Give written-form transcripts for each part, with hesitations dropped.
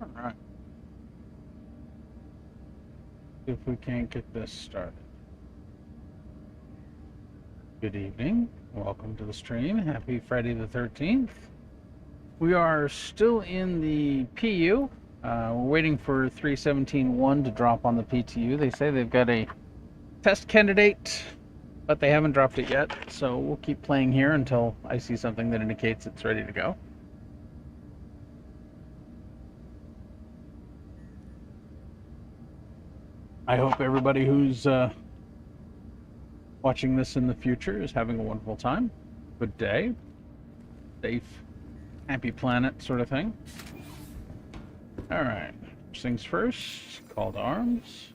All right. See if we can't get this started. Good evening. Welcome to the stream. Happy Friday the 13th. We are still in the PU. We're waiting for 317.1 to drop on the PTU. They say they've got a test candidate, but they haven't dropped it yet. So we'll keep playing here until I see something that indicates it's ready to go. I hope everybody who's watching this in the future is having a wonderful time. Good day. Safe, happy planet sort of thing. All right. First things first, call to arms.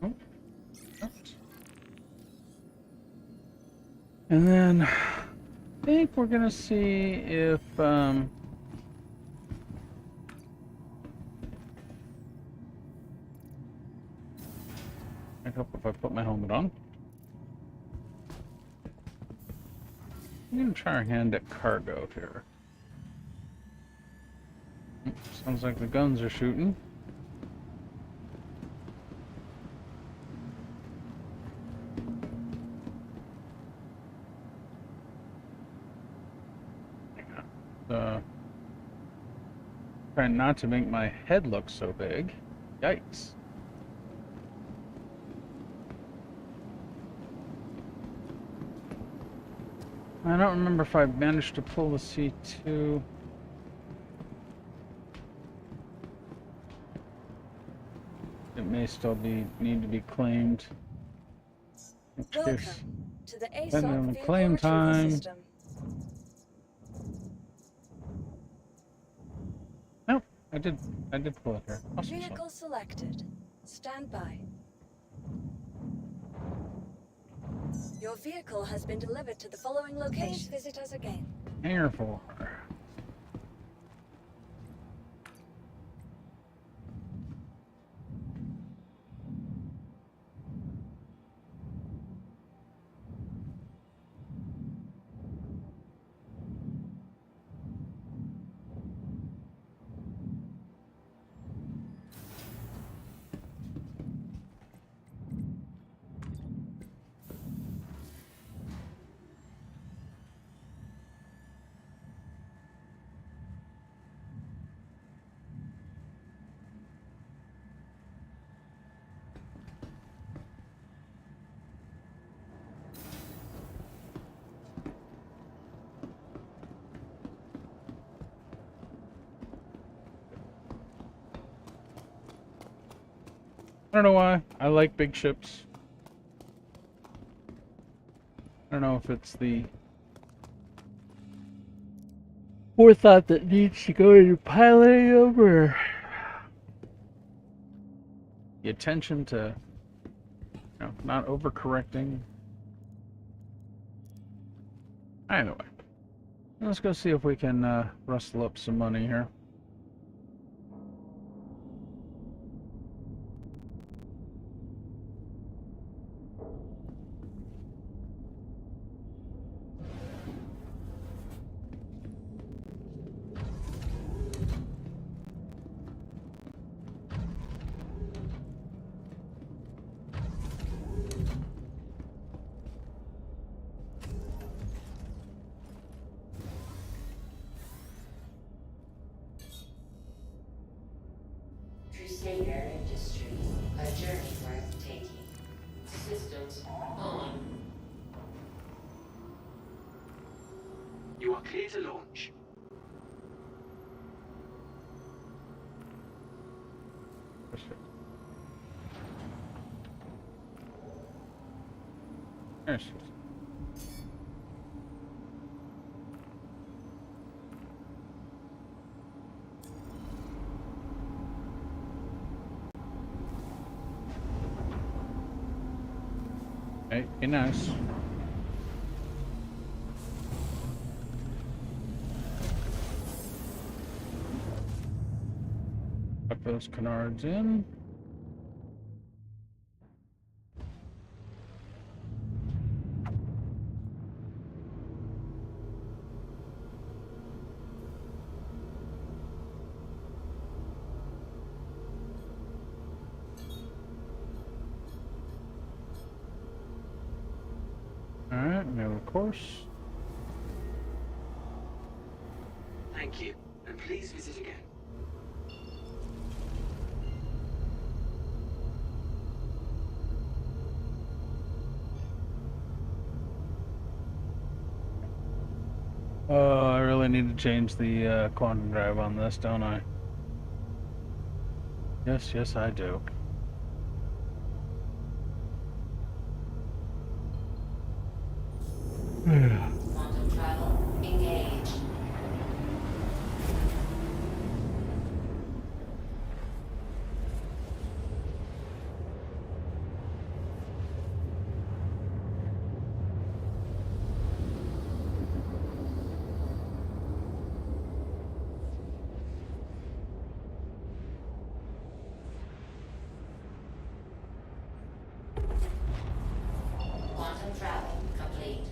Oh, oops. And then I think we're going to see if I hope if I put my helmet on. I'm going to try our hand at cargo here. Sounds like the guns are shooting. Trying not to make my head look so big. Yikes. I don't remember if I managed to pull the C2. It may still need to be claimed. Welcome to the Depending on ASOP the vehicle claim retrieval time. system. Nope, I did pull it here. Awesome. Vehicle selected. Stand by. Your vehicle has been delivered to the following location. Please visit us again. Hangar 4. I don't know why. I like big ships. I don't know if it's the forethought that needs to go into piloting them or the attention to, not overcorrecting. Either way, let's go see if we can rustle up some money here. Crusader Industries, a journey worth taking. Systems on. You are clear to launch. There's Hey, be nice. Put those canards in. course. Thank you, and please visit again. Oh, I really need to change the quantum drive on this, don't I? Yes, yes, I do. Quantum travel engaged. Quantum travel complete.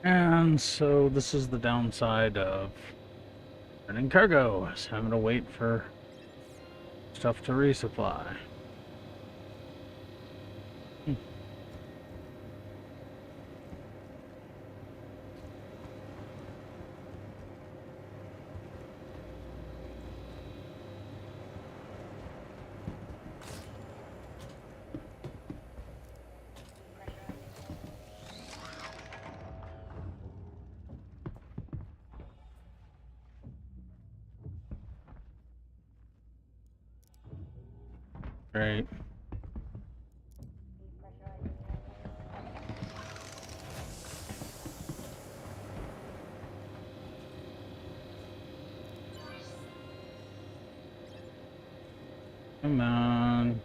And so this is the downside of running cargo, is having to wait for stuff to resupply. Great. Come on.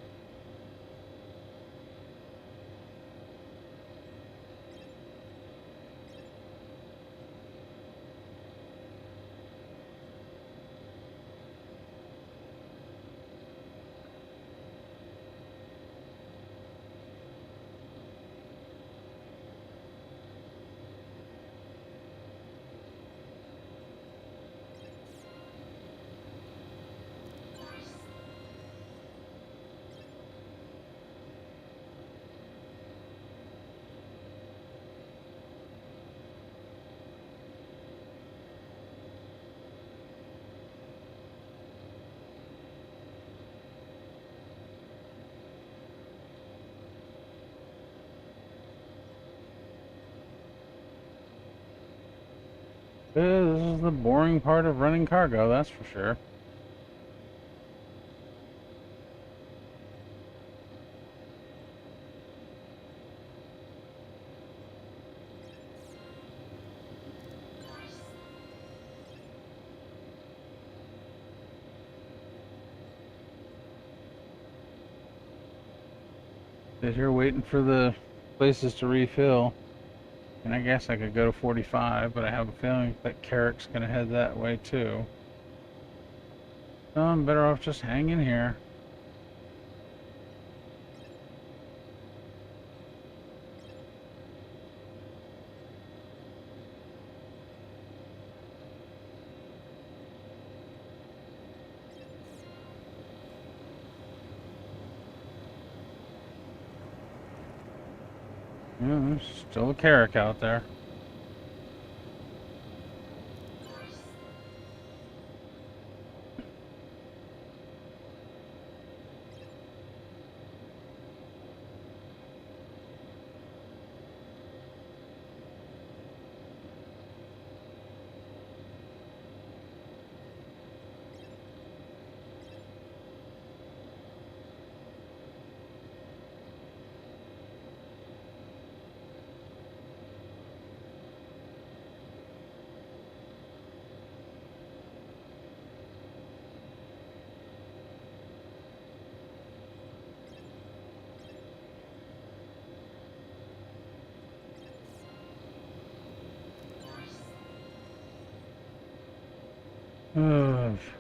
This is the boring part of running cargo, that's for sure. Sit here waiting for the places to refill. And I guess I could go to 45, but I have a feeling that Carrick's gonna head that way too. So I'm better off just hanging here. Yeah, there's still a Carrick out there.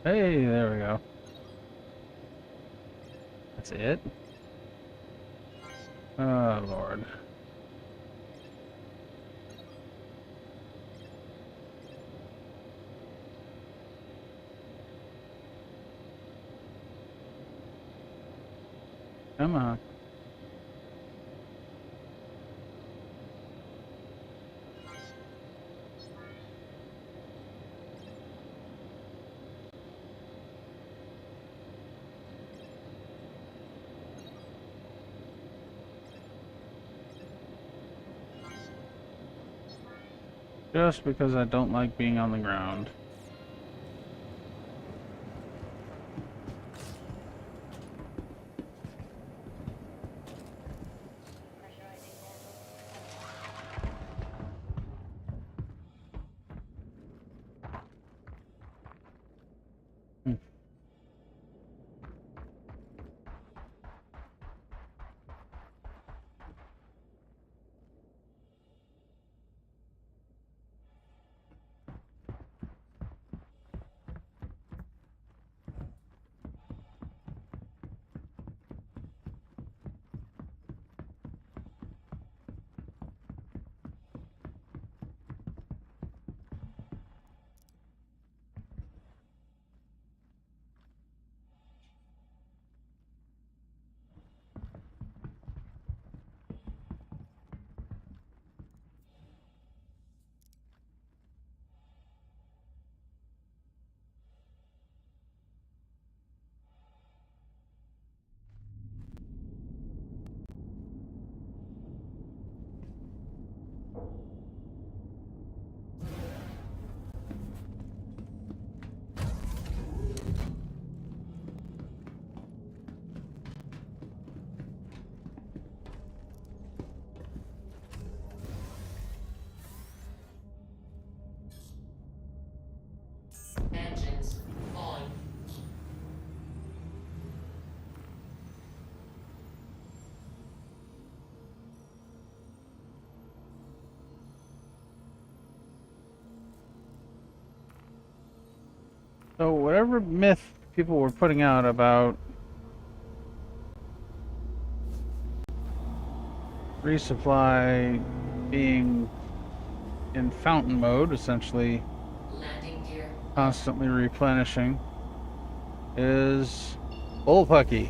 Hey, there we go. That's it. Oh, Lord. Come on. Just because I don't like being on the ground. Hmm. So whatever myth people were putting out about resupply being in fountain mode, essentially Landing gear. constantly replenishing, is bullpucky.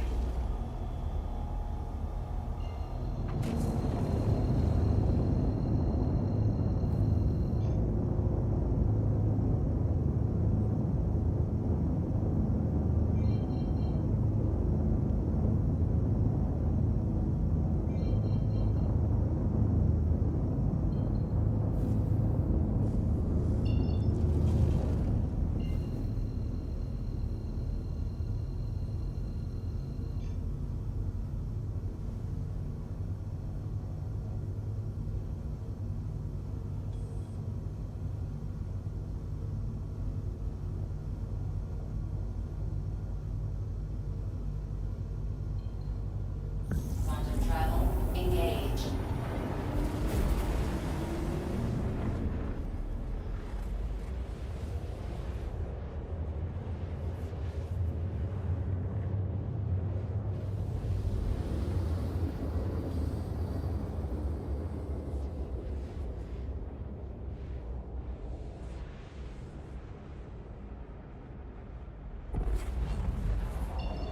Quantum travel. Engage.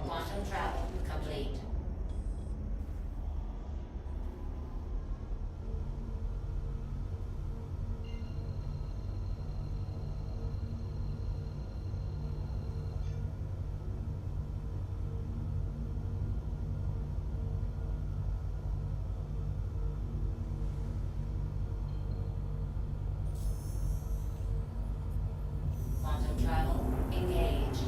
Quantum travel complete. Quantum travel. Engage.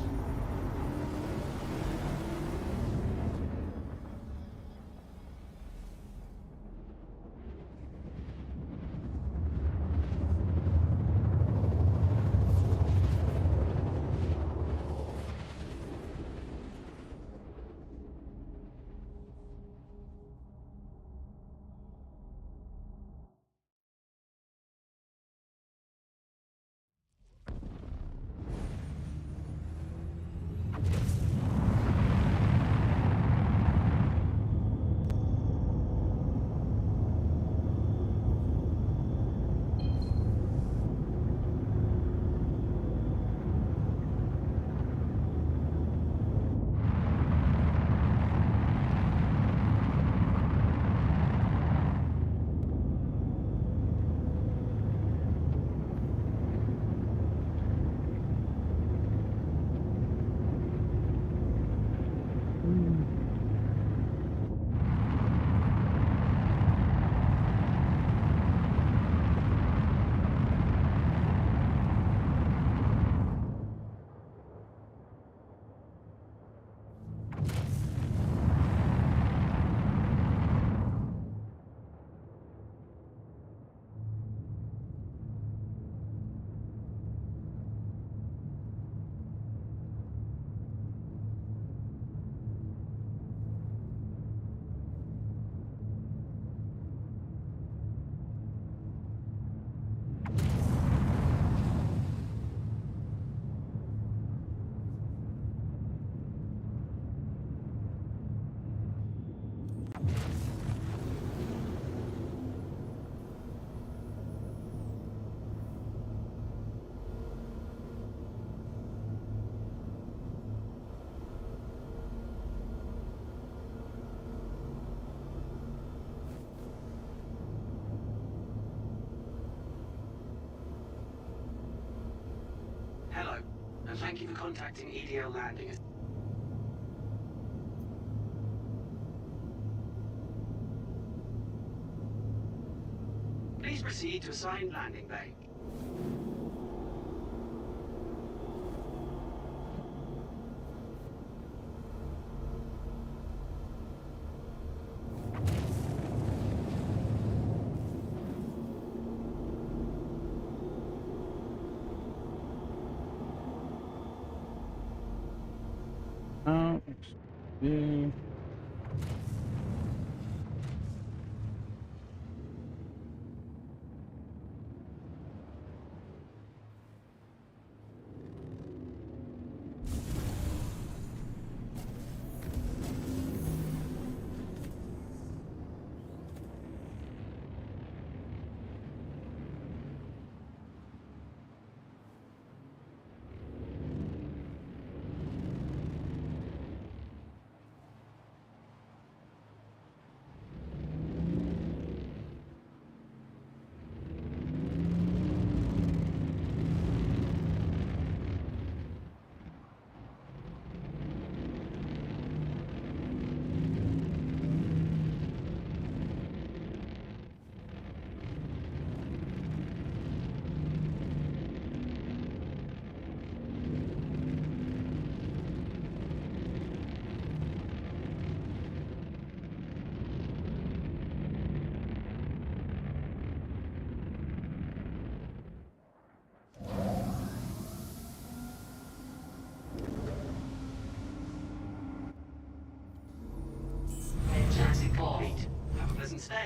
Hello, and thank you for contacting EDL Landing. Please proceed to assigned landing bay. Yeah.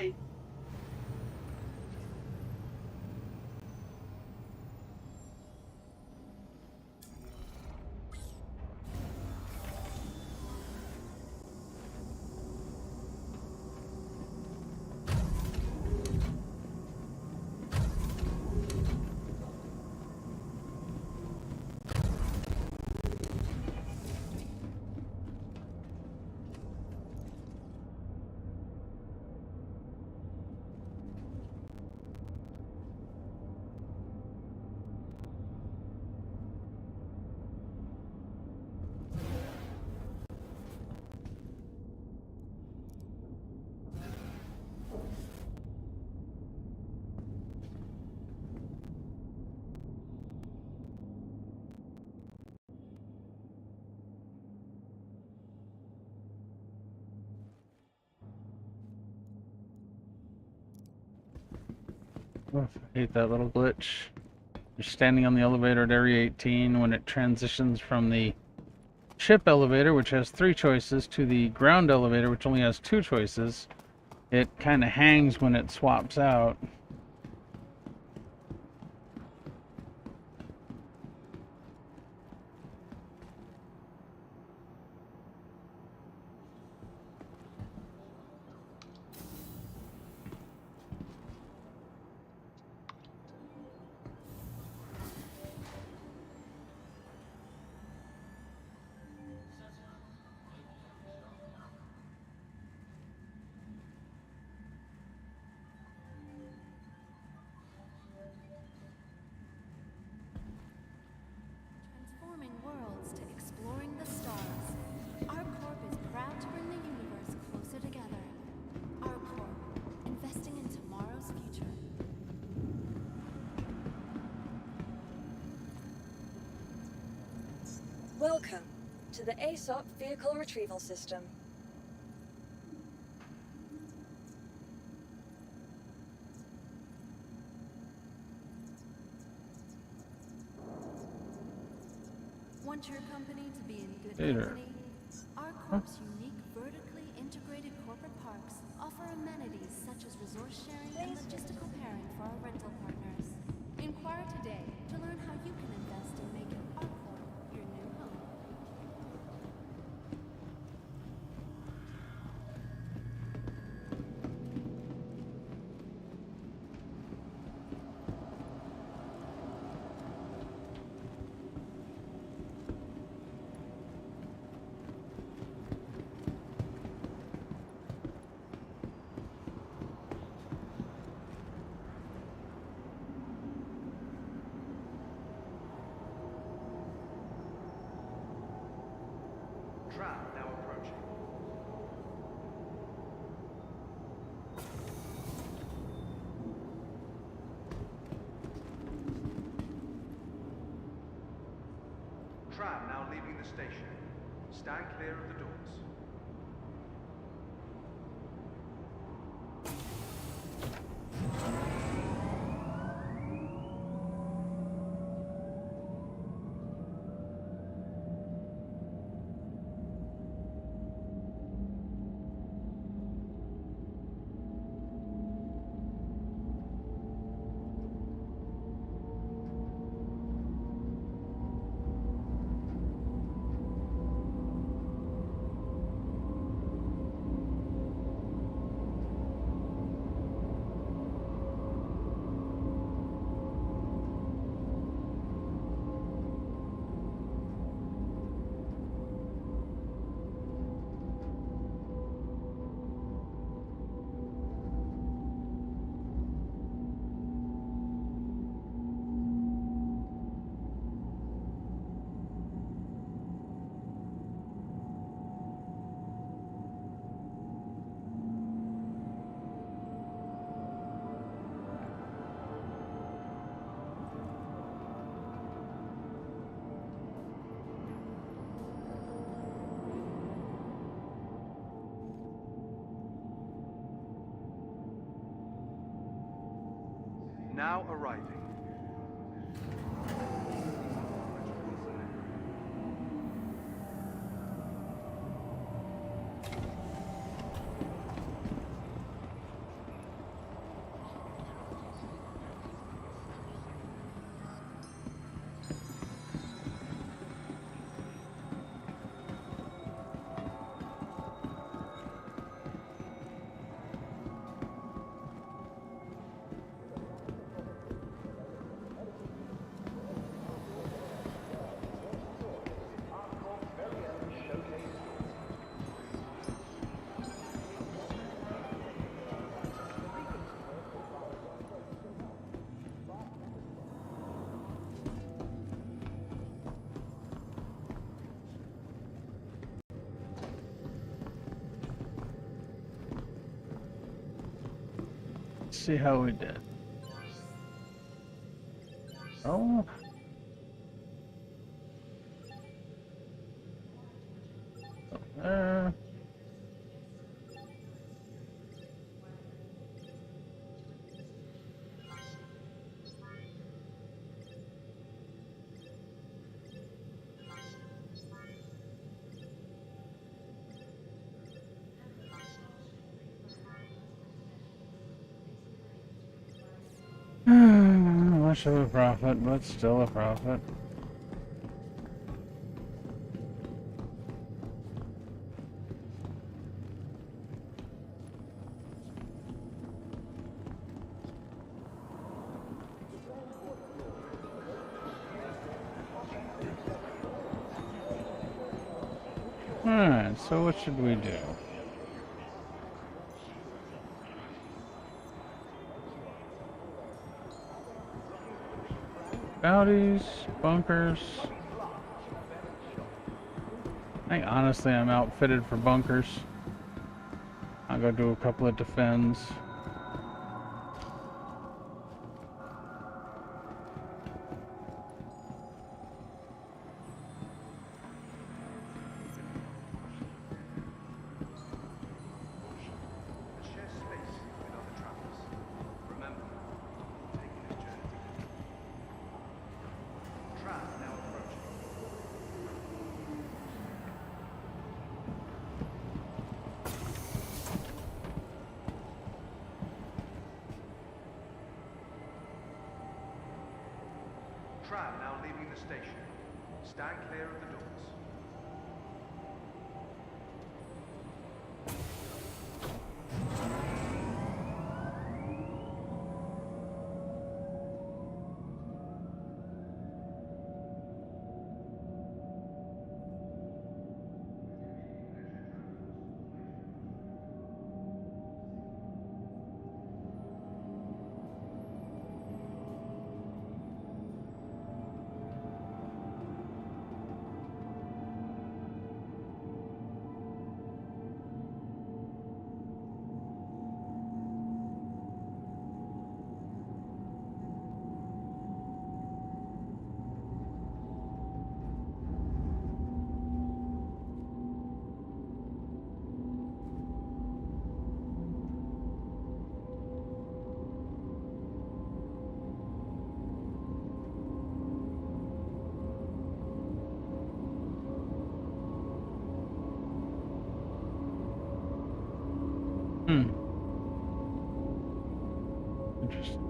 Okay. Oof, I hate that little glitch. You're standing on the elevator at area 18 when it transitions from the ship elevator, which has 3 choices, to the ground elevator, which only has 2 choices. It kind of hangs when it swaps out. Transforming worlds to exploring the stars. Our Corp is proud to bring the universe closer together. Our Corp, investing in tomorrow's future. Welcome to the ASOP Vehicle Retrieval System. Want your company to be in good Later. company? Our Corp's unique vertically integrated corporate parks offer amenities such as resource sharing and logistical pairing for our rental partners. Inquire today to learn how you can invest in making our Corp your new home. Trap now approaching. Tram now leaving the station. Stand clear of the doors. Now arriving. see how we did. Oh. There. Much of a profit, but still a profit. Alright, so what should we do? Bounties, bunkers. I think honestly I'm outfitted for bunkers. I'll go do a couple of defends. And share space with other travelers. Remember, taking this journey together. Trap now approaching. Tram now leaving the station. Stand clear of the doors. Interesting.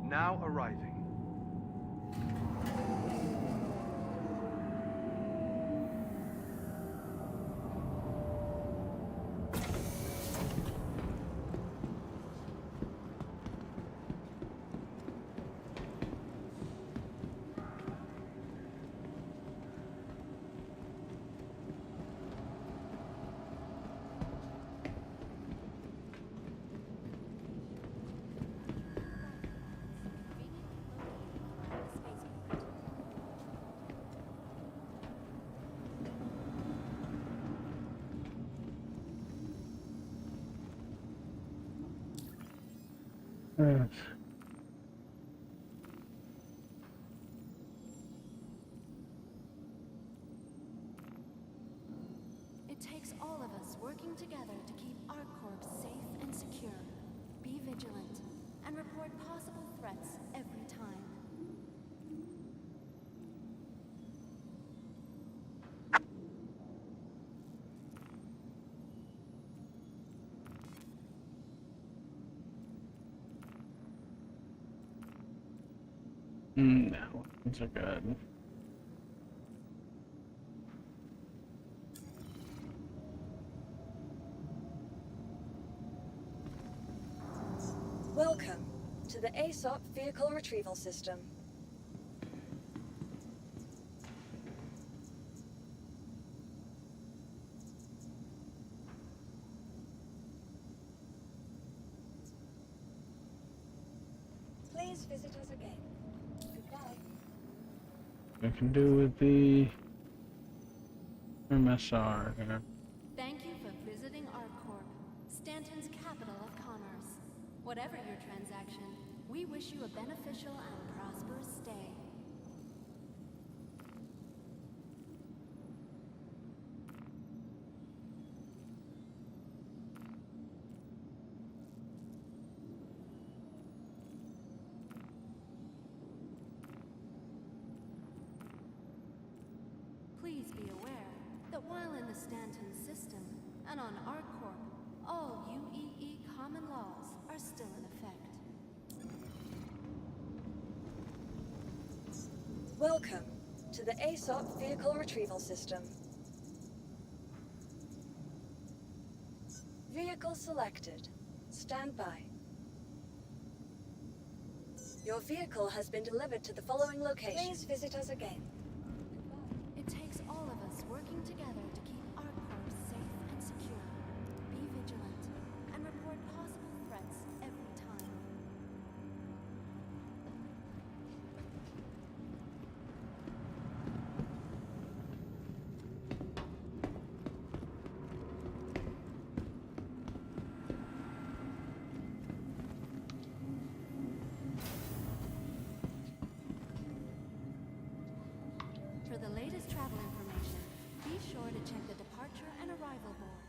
Now arriving. Yes. It takes all of us working together to keep our corps safe and secure. Be vigilant and report possible threats every time. No, these are good. Welcome to the ASOP Vehicle Retrieval System. Please visit us again. Goodbye. We can do with the MSR here. Thank you for visiting ArcCorp, Stanton's capital of commerce. Whatever your transaction, we wish you a beneficial and prosperous stay. Please be aware that while in the Stanton system and on ArcCorp, all UEE common laws are still in effect. Welcome to the ASOP Vehicle Retrieval System. Vehicle selected. Stand by. Your vehicle has been delivered to the following location. Please visit us again. It takes all of us working together to keep ArcCorp safe and secure. Be vigilant and report possible threats every time. For the latest travel information, be sure to check the departure and arrival boards.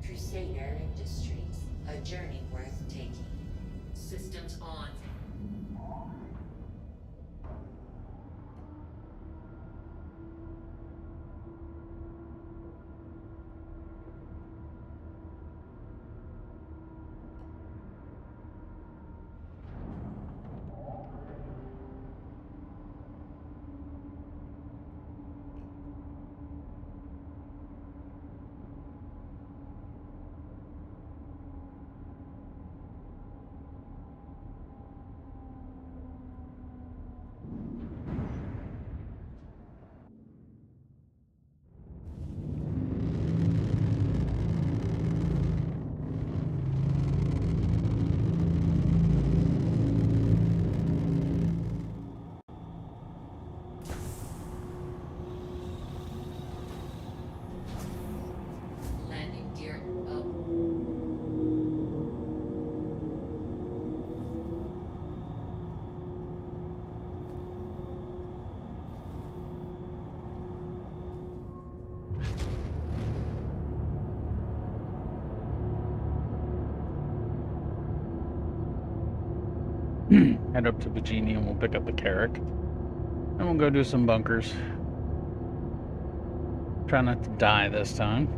Crusader Industries, a journey worth taking. Systems on. Landing gear up. Head up to the Genie and we'll pick up the Carrack. And we'll go do some bunkers. Try not to die this time.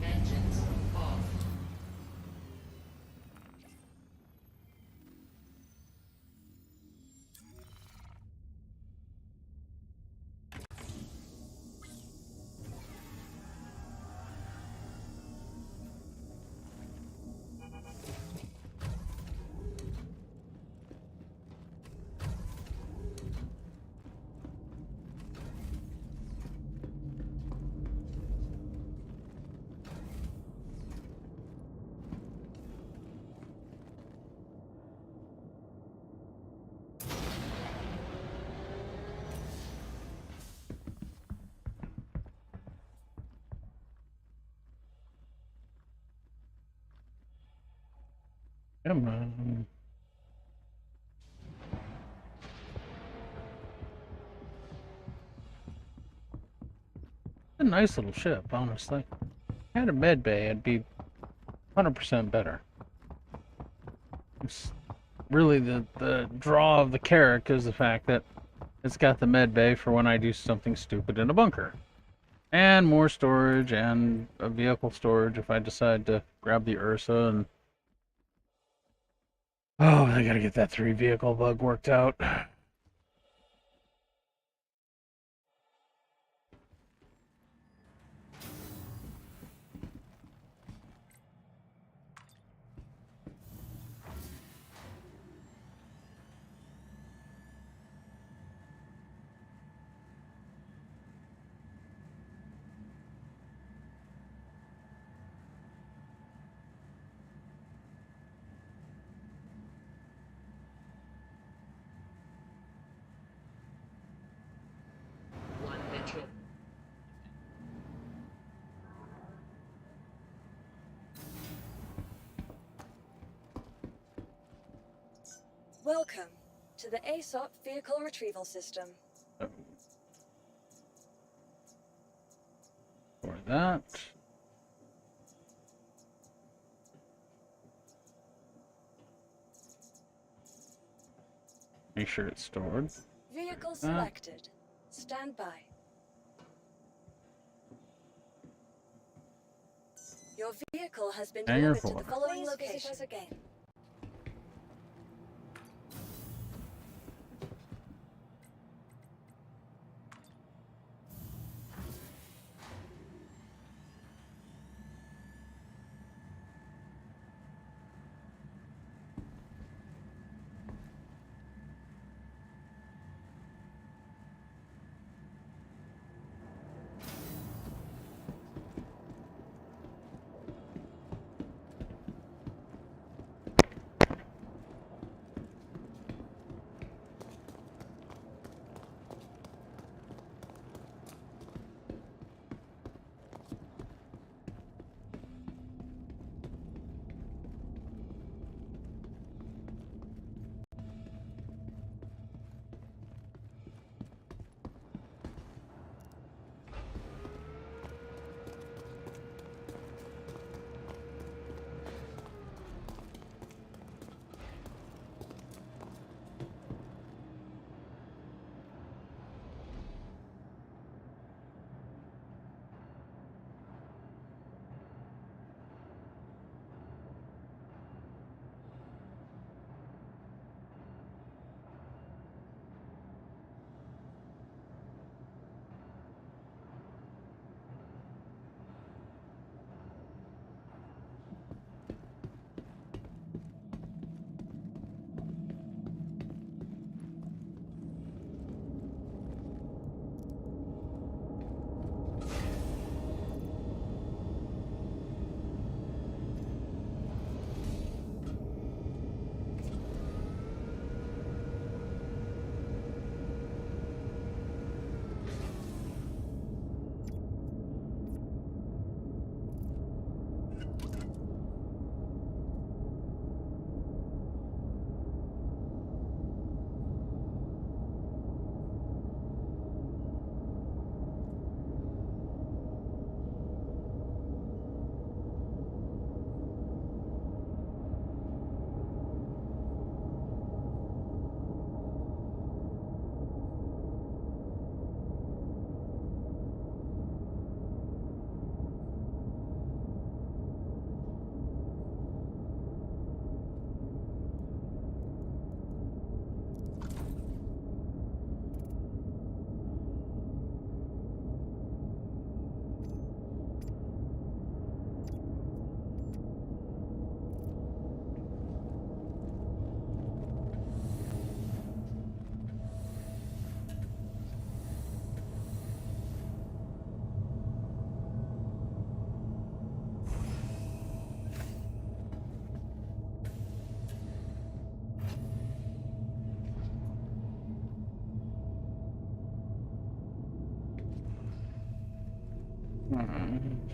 Engines off. Come on. A nice little ship, honestly. Had a med bay, it'd be 100% better. It's really the draw of the Carrack is the fact that it's got the med bay for when I do something stupid in a bunker. And more storage and a vehicle storage if I decide to grab the Ursa and... Oh, I gotta get that 3 vehicle bug worked out. One Metro. Welcome to the ASOP Vehicle Retrieval System. For that. Make sure it's stored. Vehicle selected. Stand by. Your vehicle has been Hangar delivered to 4. the following location. Again.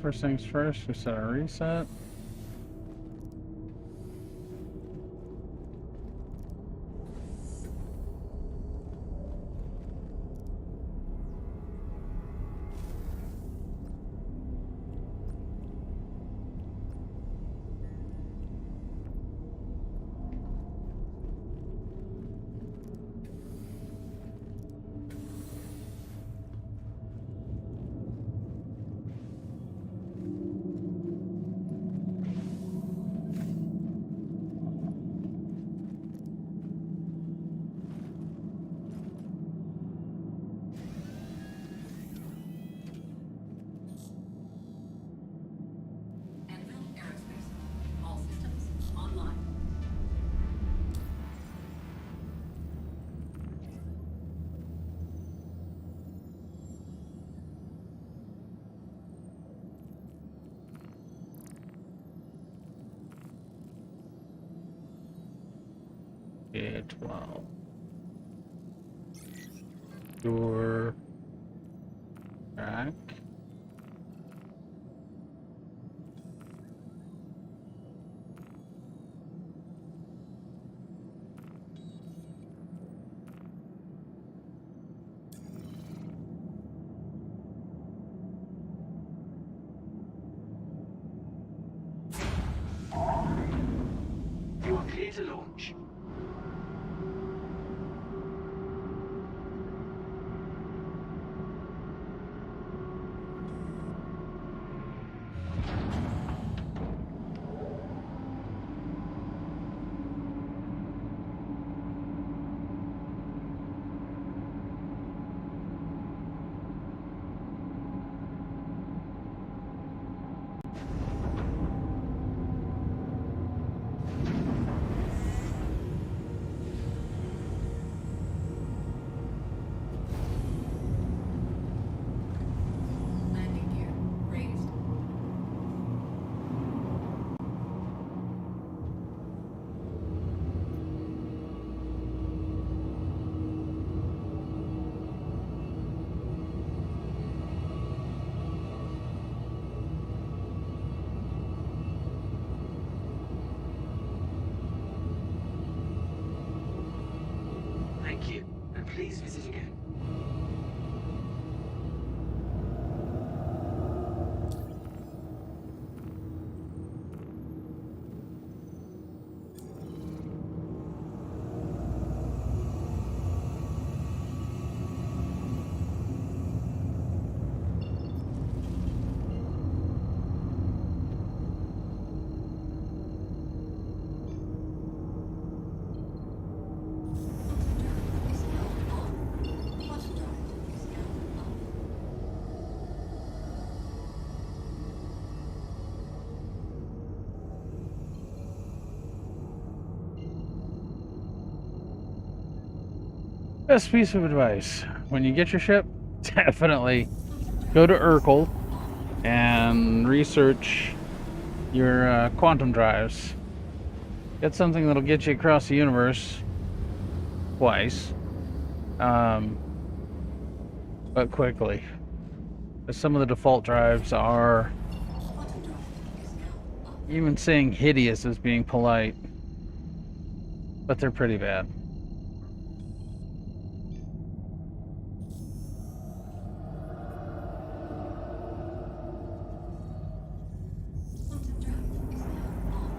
First things first, we set our reset. All systems online. Okay, 12. Door. Track. You are clear to launch. Landing gear raised. Thank you, and please visit again. Is now on. Quantum drive is now on. Best piece of advice: when you get your ship, definitely go to Urkel and research your quantum drives. Get something that'll get you across the universe twice, but quickly. 'Cause some of the default drives are, Quantum drive is now on. even saying hideous as being polite, but they're pretty bad. Quantum drive is now on.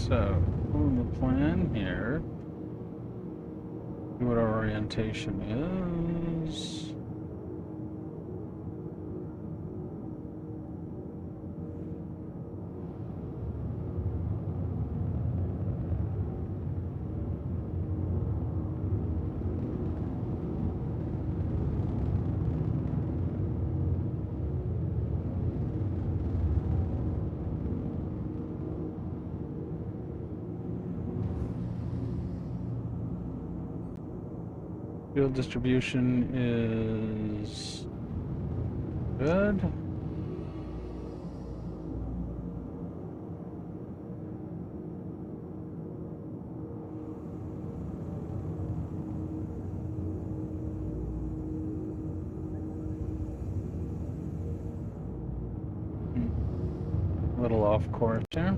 So, the plan here. See what our orientation is. Field distribution is good. A little off course here.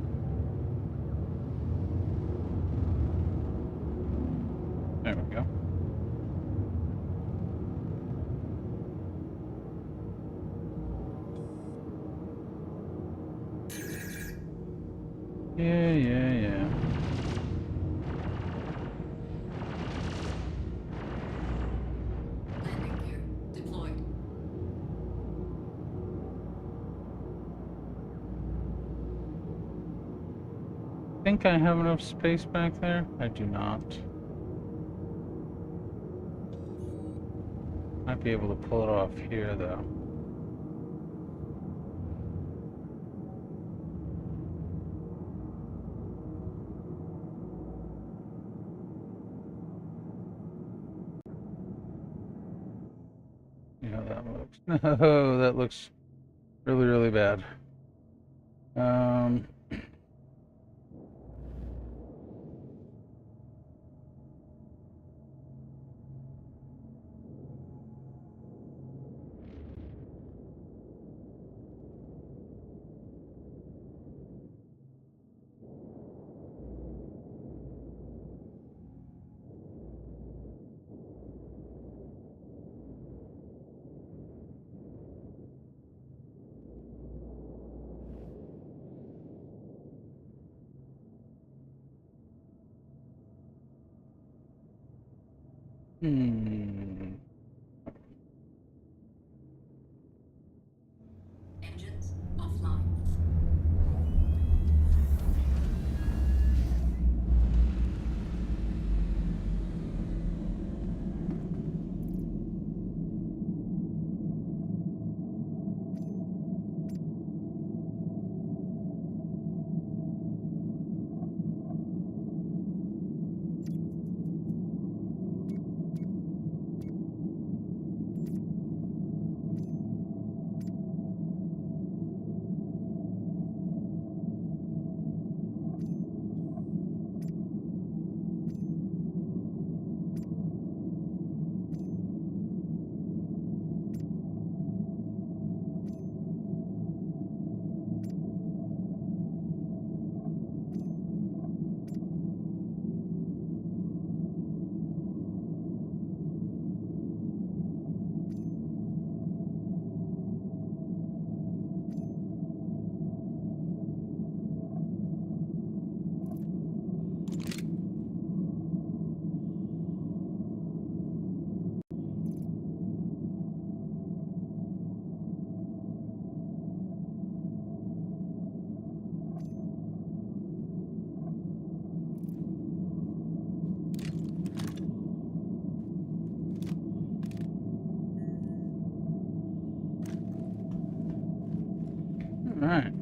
There we go. Yeah. Landing gear deployed. Think I have enough space back there? I do not. Might be able to pull it off here though. You know that looks. No, that looks really, really bad. Engines offline. All right.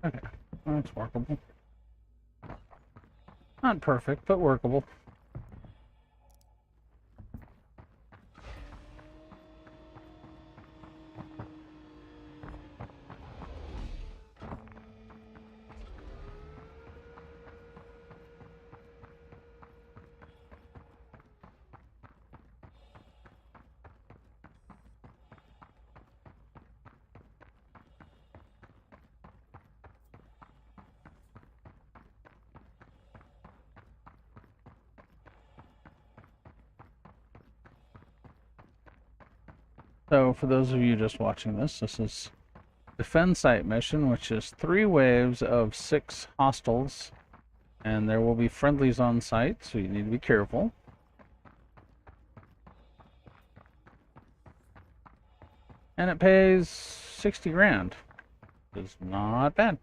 Okay, that's workable. Not perfect, but workable. So for those of you just watching this, this is defend site mission, which is 3 waves of 6 hostiles, and there will be friendlies on site, so you need to be careful. And it pays 60 grand. It's not bad.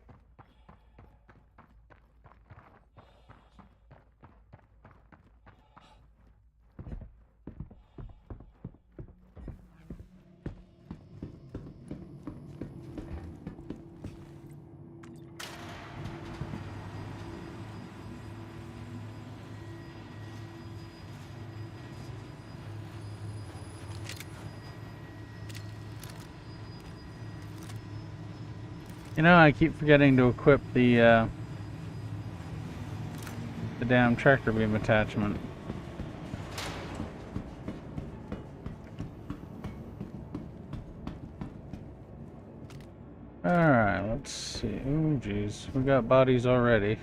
You know, I keep forgetting to equip the damn tractor beam attachment. Alright, let's see. Oh, geez. We got bodies already.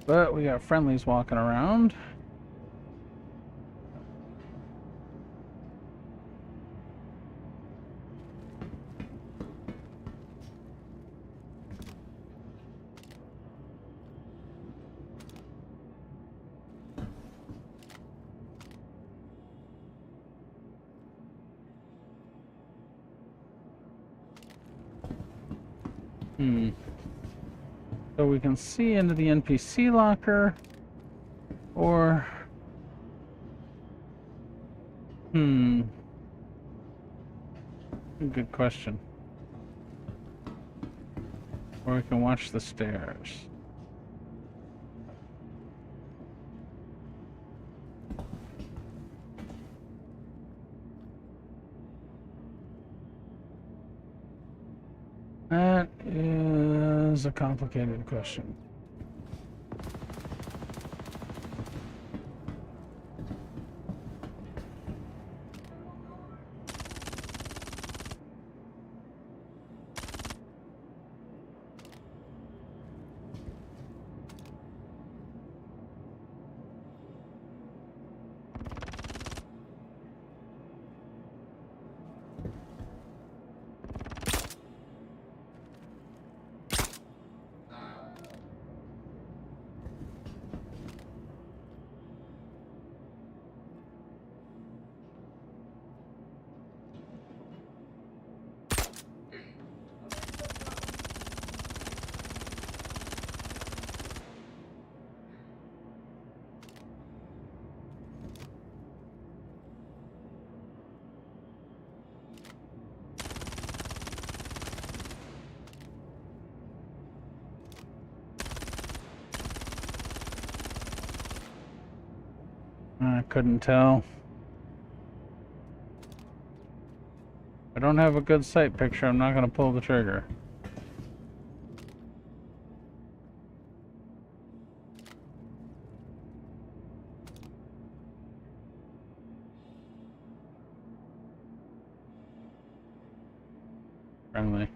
But we got friendlies walking around. So we can see into the NPC locker, or good question. Or we can watch the stairs. That is a complicated question. I couldn't tell. I don't have a good sight picture. I'm not going to pull the trigger. Friendly.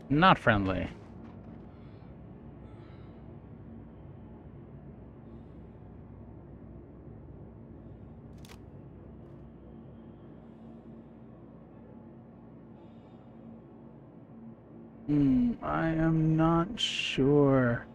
Not friendly. I am not sure.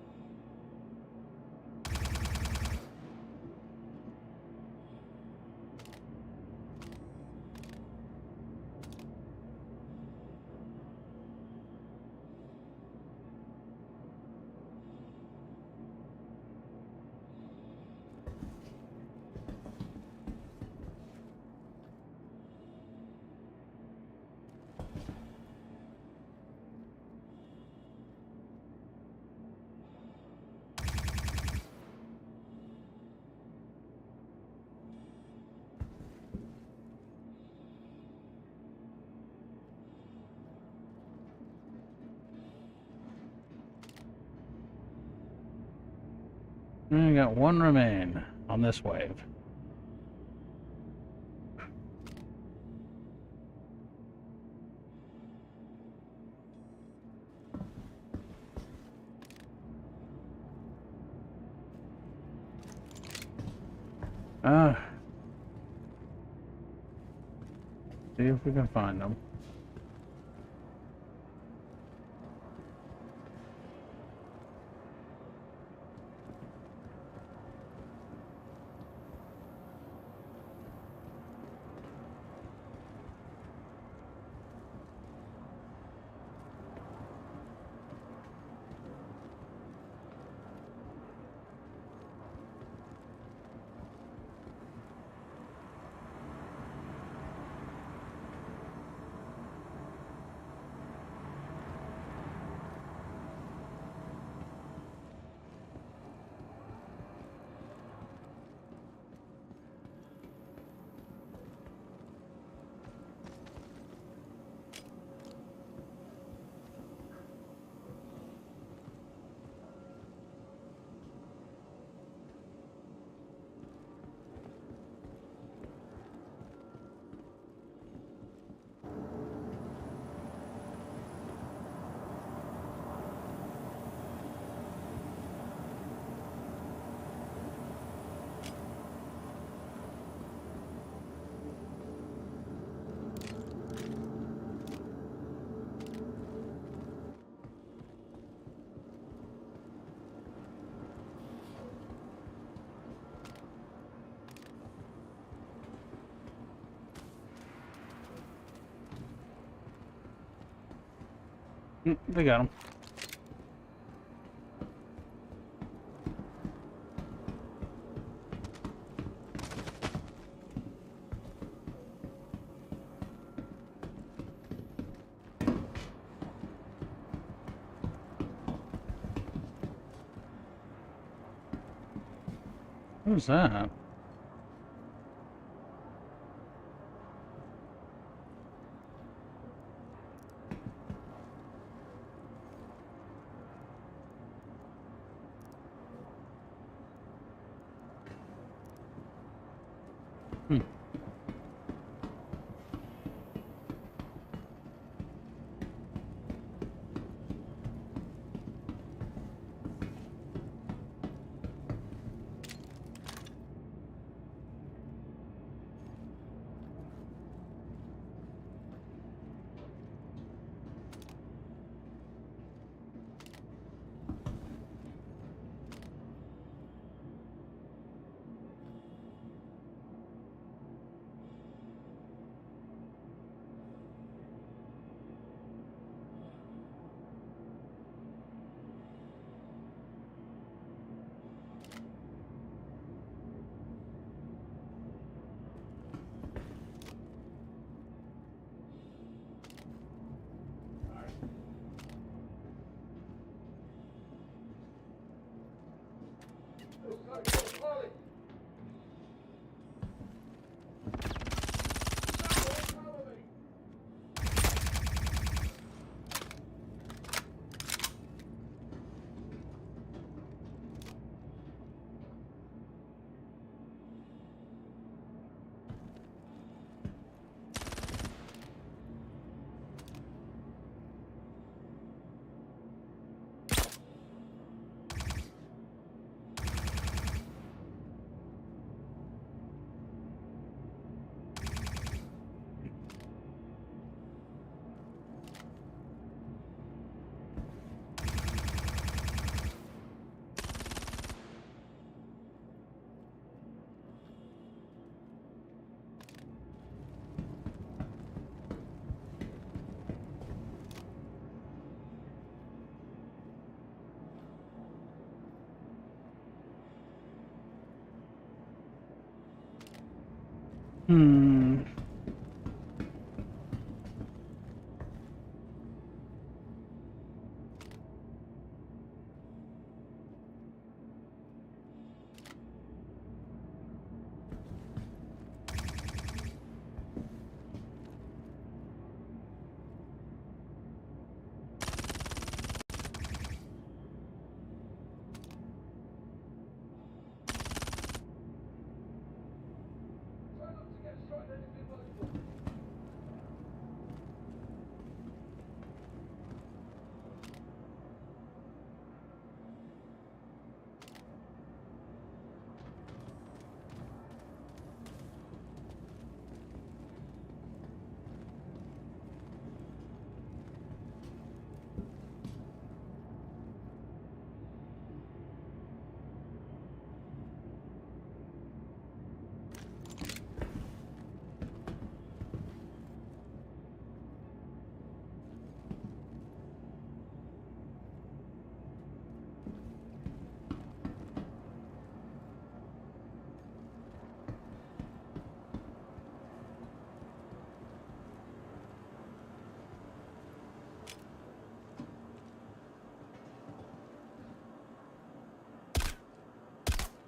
I got one remain on this wave. See if we can find them. They got them. Who's that? Hmm.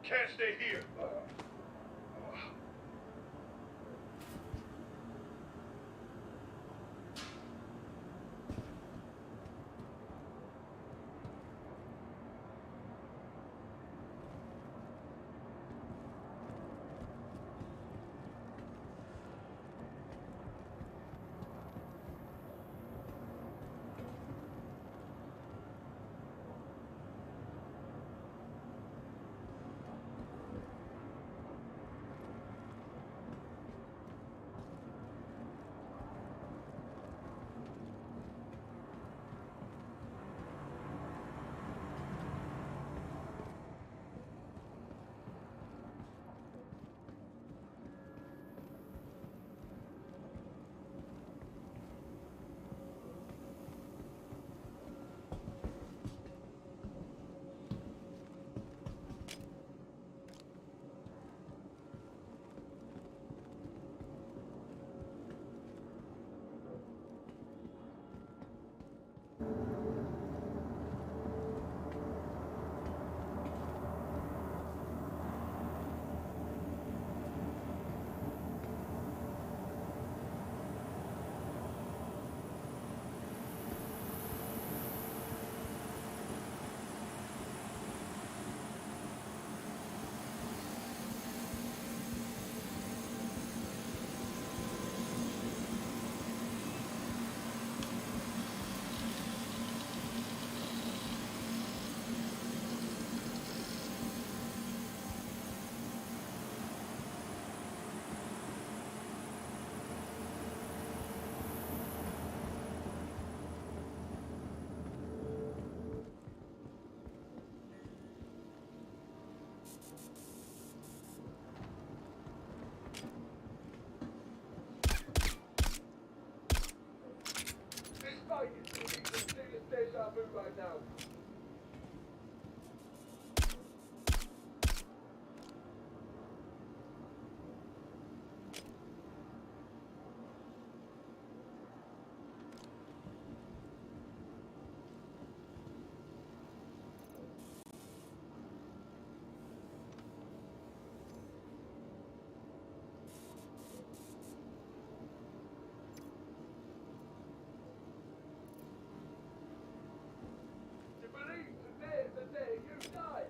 Can't stay here. Right now. To believe today is the day you die.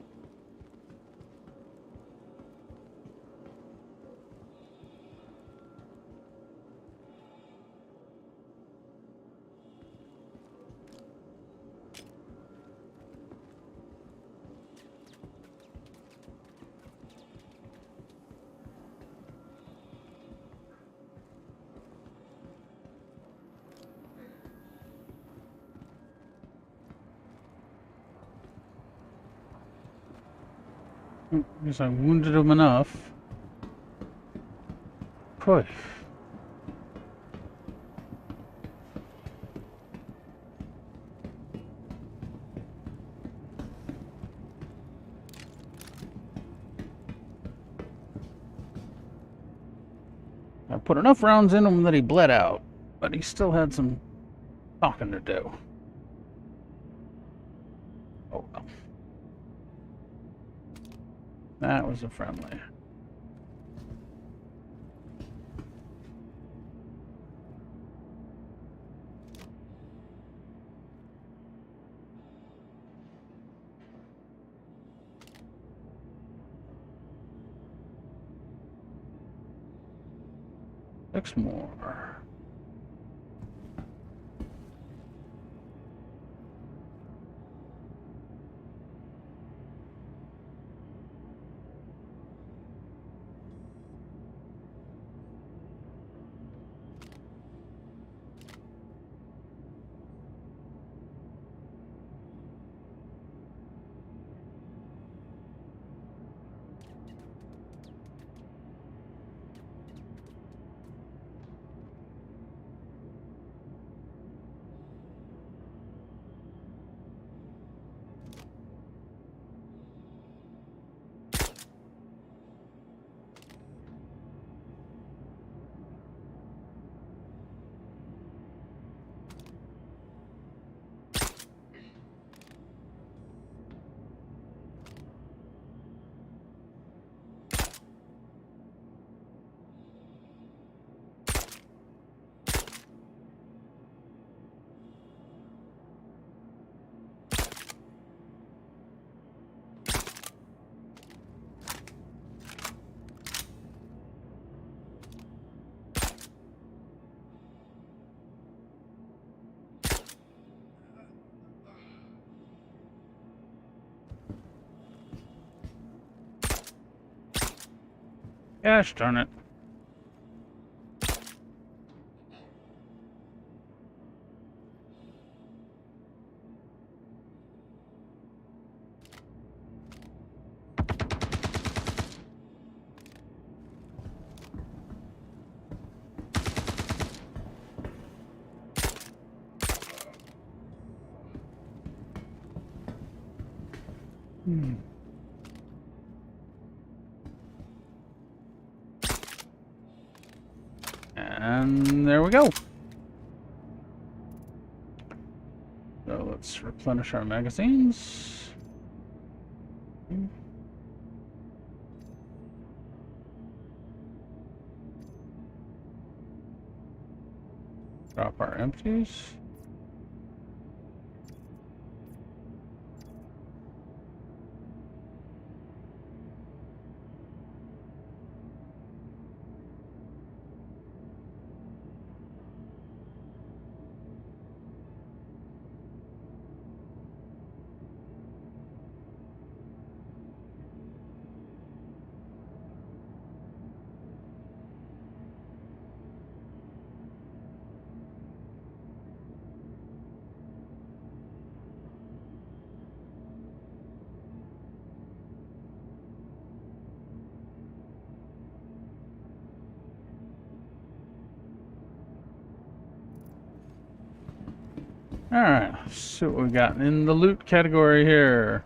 Guess I wounded him enough. Push. put enough rounds in him that he bled out, but he still had some talking to do. Oh well. That was a friendly. Six more. Gosh darn it. And there we go. So let's replenish our magazines. Drop our empties. Alright, let's see what we got in the loot category here.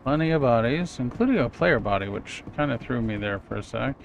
Plenty of bodies, including a player body, which kind of threw me there for a sec.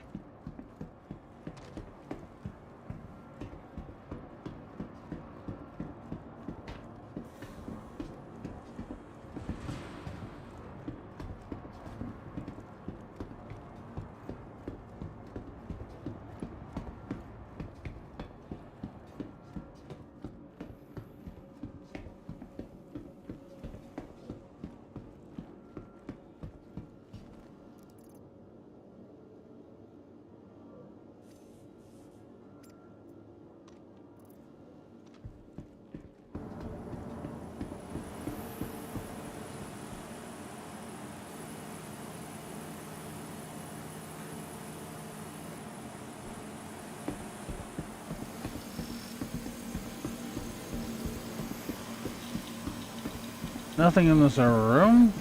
Nothing in this room.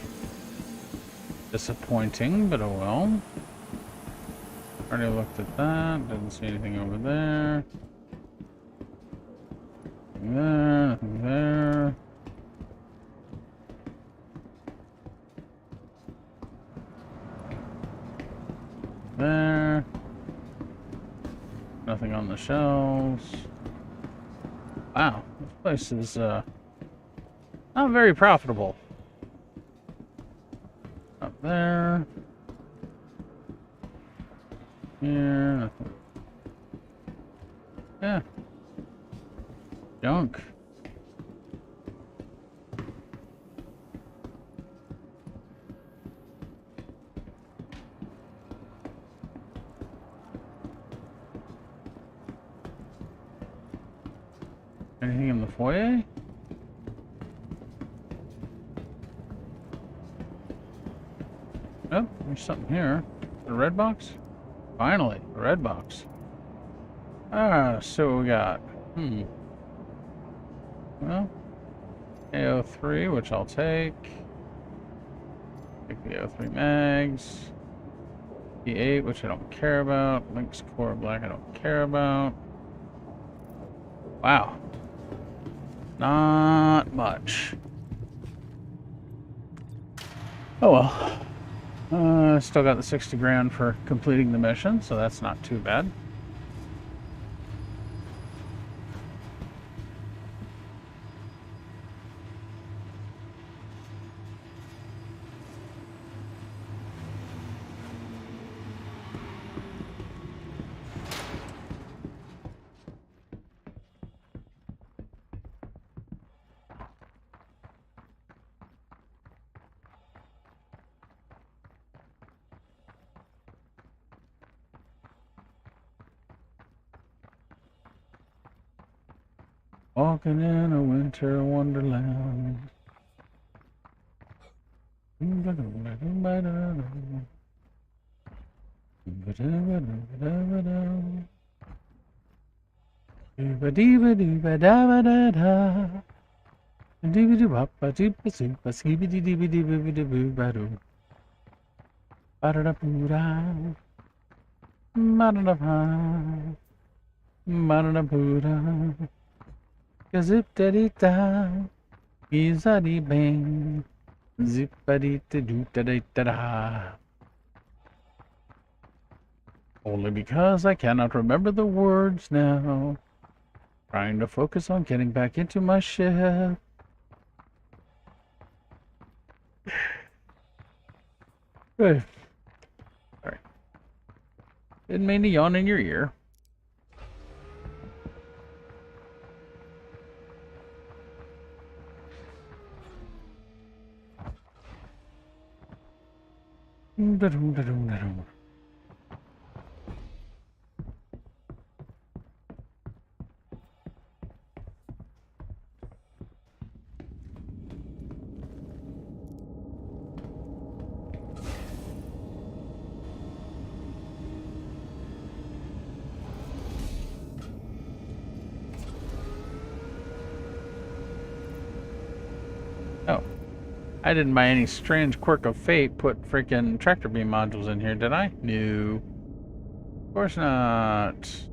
Disappointing, but oh well. Already looked at that. Didn't see anything over there. Nothing there. Nothing there. there. Nothing on the shelves. Wow, this place is not very profitable. Up there. Here, nothing. Yeah. Junk. Anything in the foyer? Oh, there's something here. A red box? Finally, a red box. Ah, so we got, well, AO3, which I'll take. Take the AO3 mags. P8, which I don't care about. Lynx Core Black, I don't care about. Wow. Not much. Oh well. Still got the 60 grand for completing the mission, so that's not too bad. Walking in a winter wonderland. Zip daddy da, izadi bang, zippity doo da da da da. Only because I cannot remember the words now. Trying to focus on getting back into my ship. Sorry. Didn't mean to yawn in your ear. Oh, I didn't by any strange quirk of fate put freaking tractor beam modules in here, did I? No. Of course not.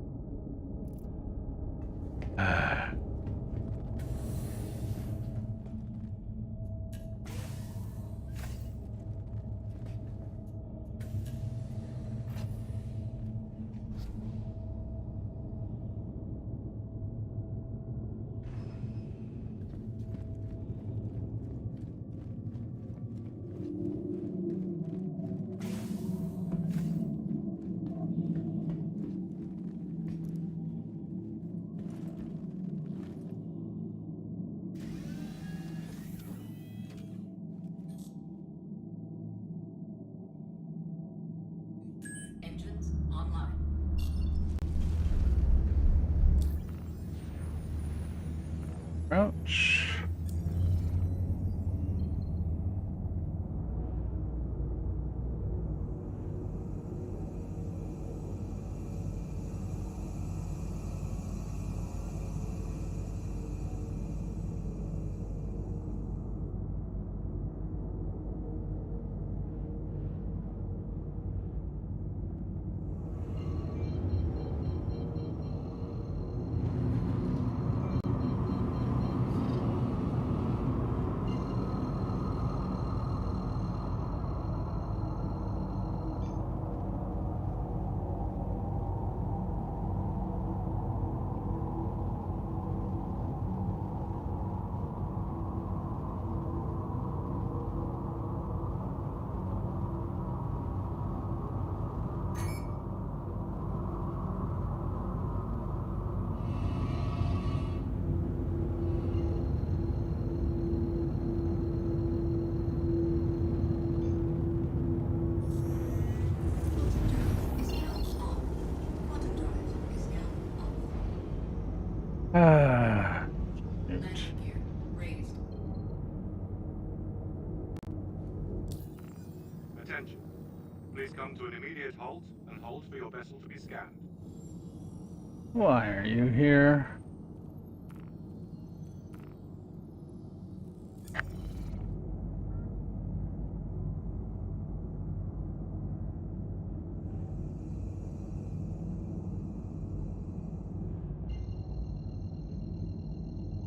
Engines online. Ouch. come to an immediate halt and hold for your vessel to be scanned. Why are you here?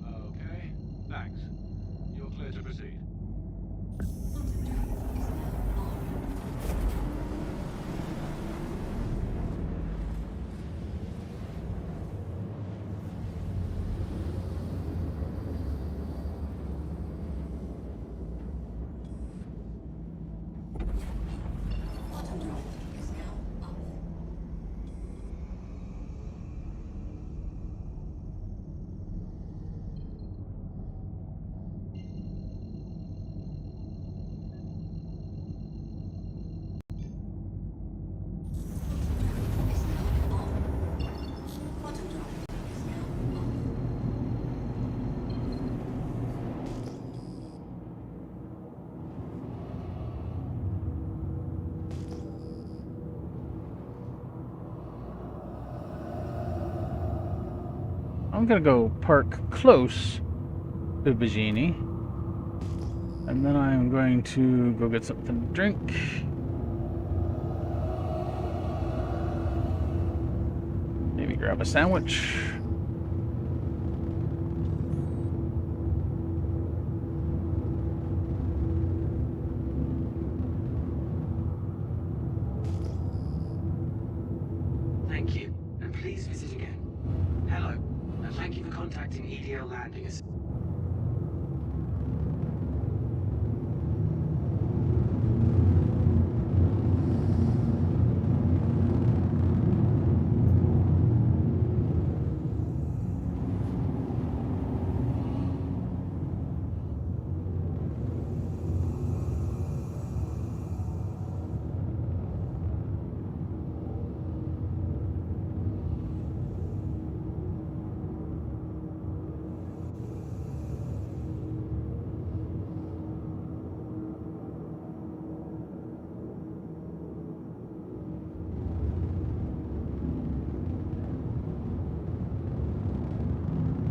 Okay, thanks. You're clear to proceed. Auto drive is now off. Is now on. Auto drive is now off. I'm gonna go park close to Bajini. And then I'm going to go get something to drink. Maybe grab a sandwich. Thank you, and please visit again. Hello, and thank you for contacting EDL Landing.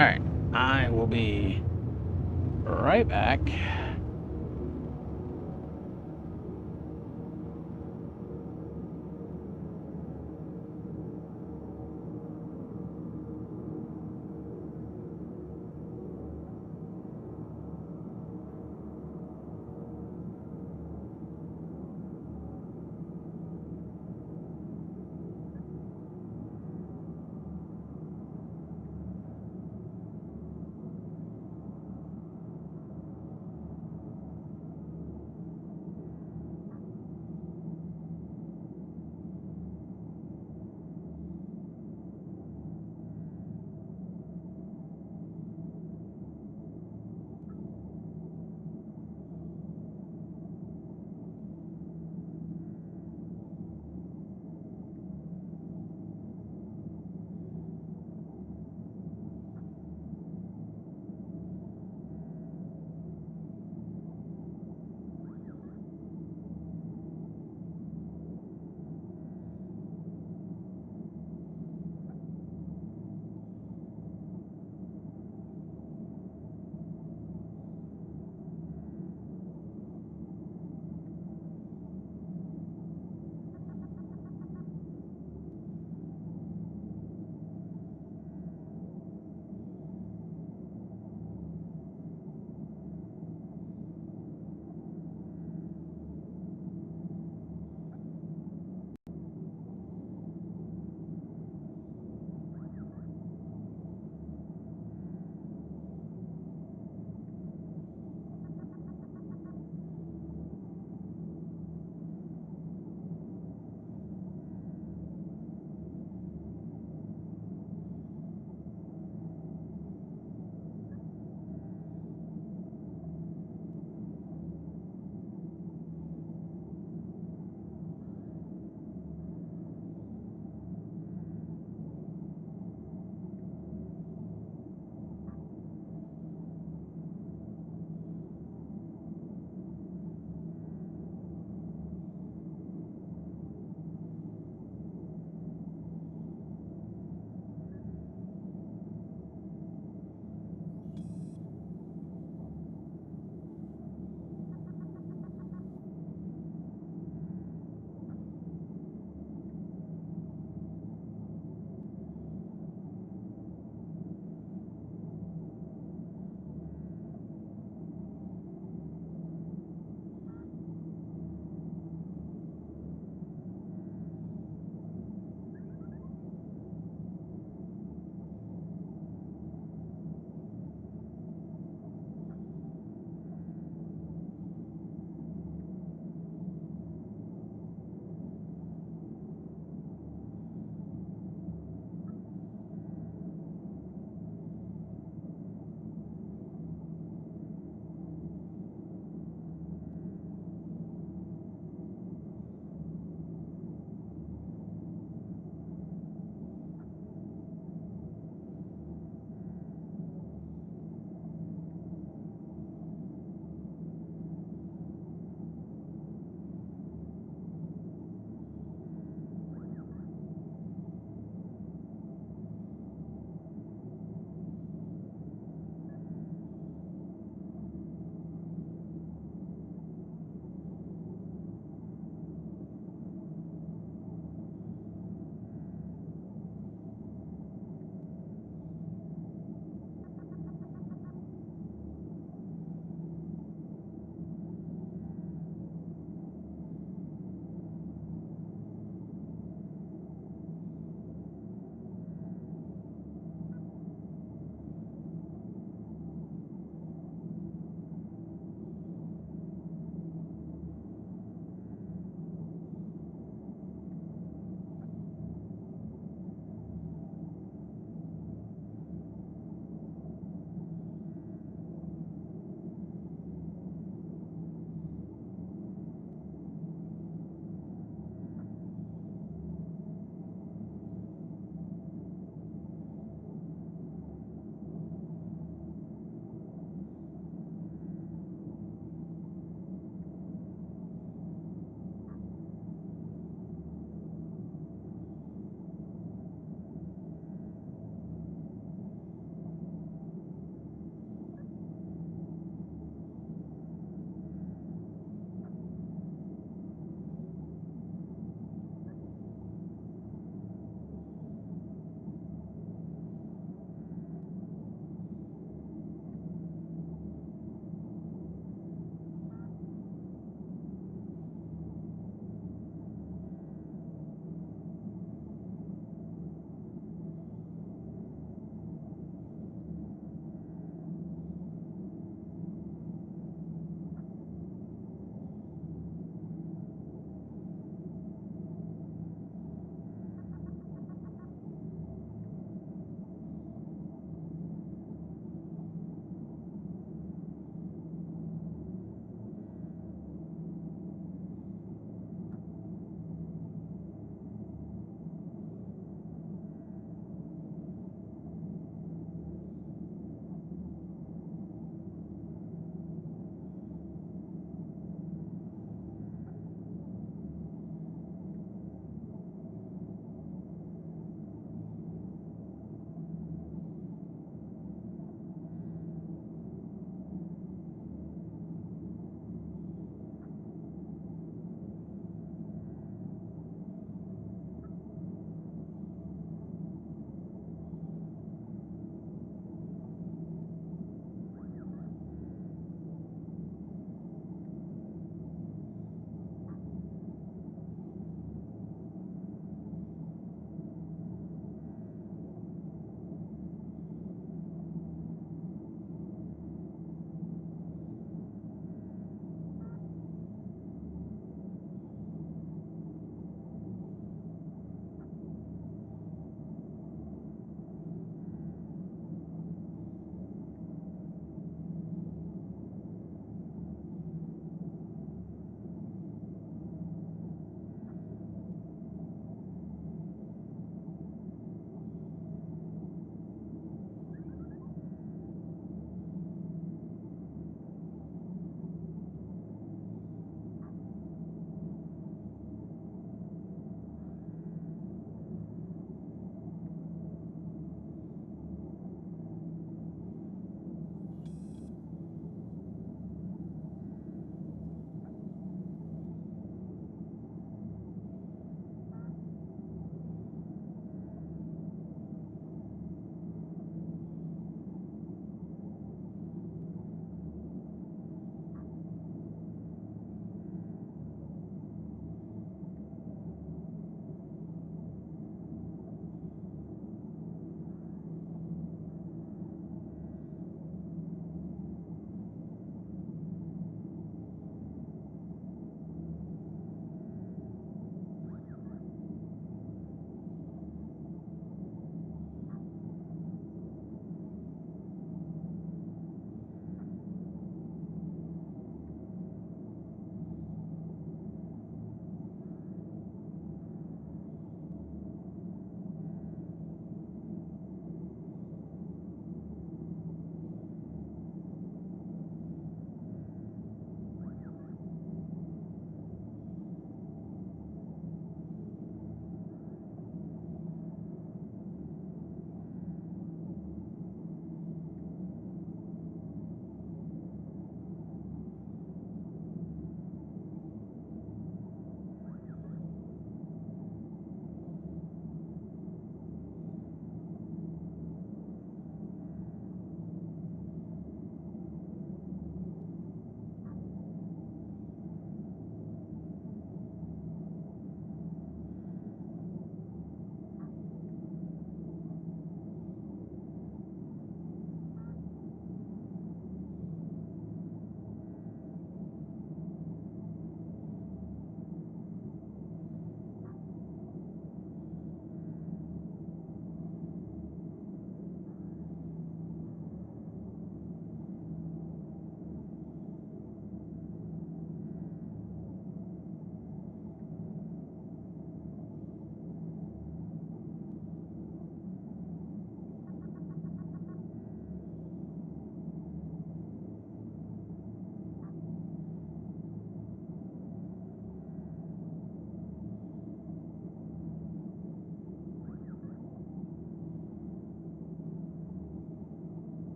Alright, I will be right back.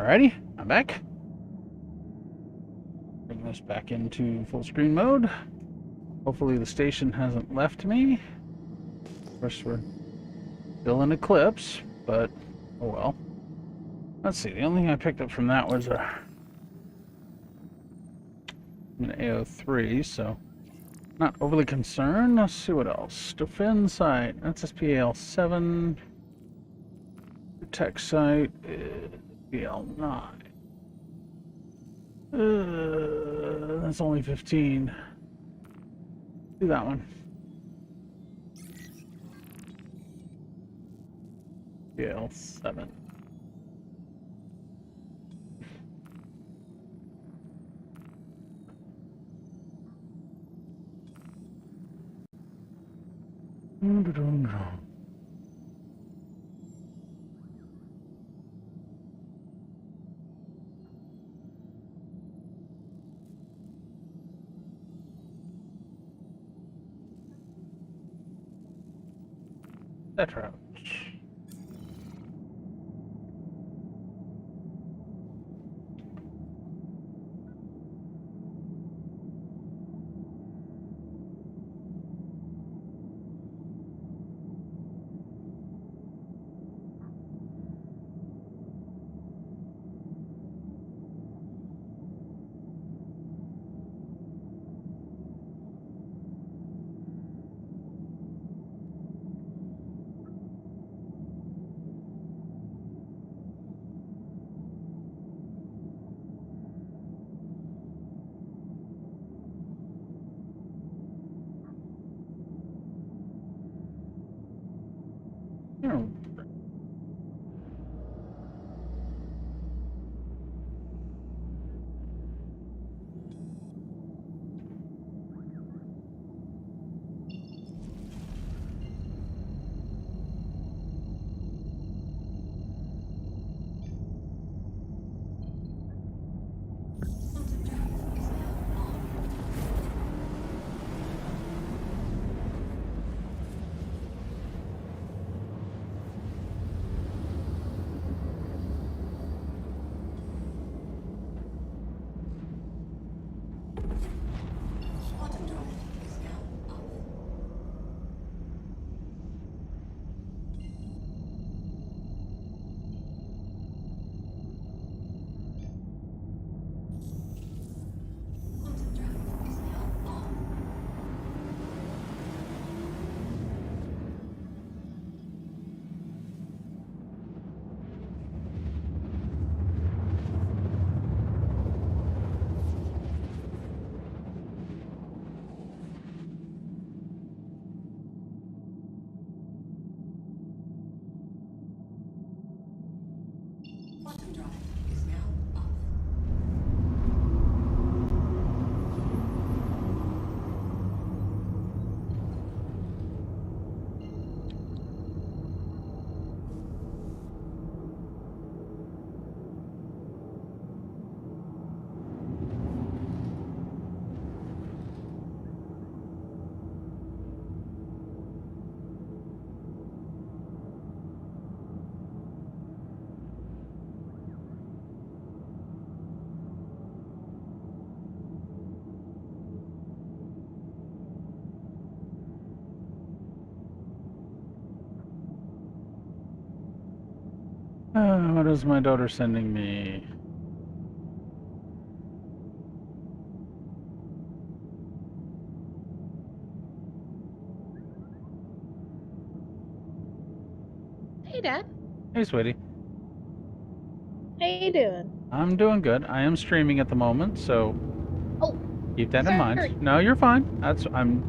Alrighty, I'm back. Bring this back into full screen mode. Hopefully the station hasn't left me. Of course, we're still in Eclipse, but oh well. Let's see, the only thing I picked up from that was an AO3, so not overly concerned. Let's see what else. Defend site, that's SPAL7. Protect site is BL9. That's only 15. Do that one. BL7. That route. Oh. Quantum drive is now on. Quantum drive is now off. Quantum drive is now on. Quantum drive is now off. What is my daughter sending me? Hey, Dad. Hey, sweetie. How you doing? I'm doing good. I am streaming at the moment, so Oh, keep that in sorry. mind. No, you're fine. I'm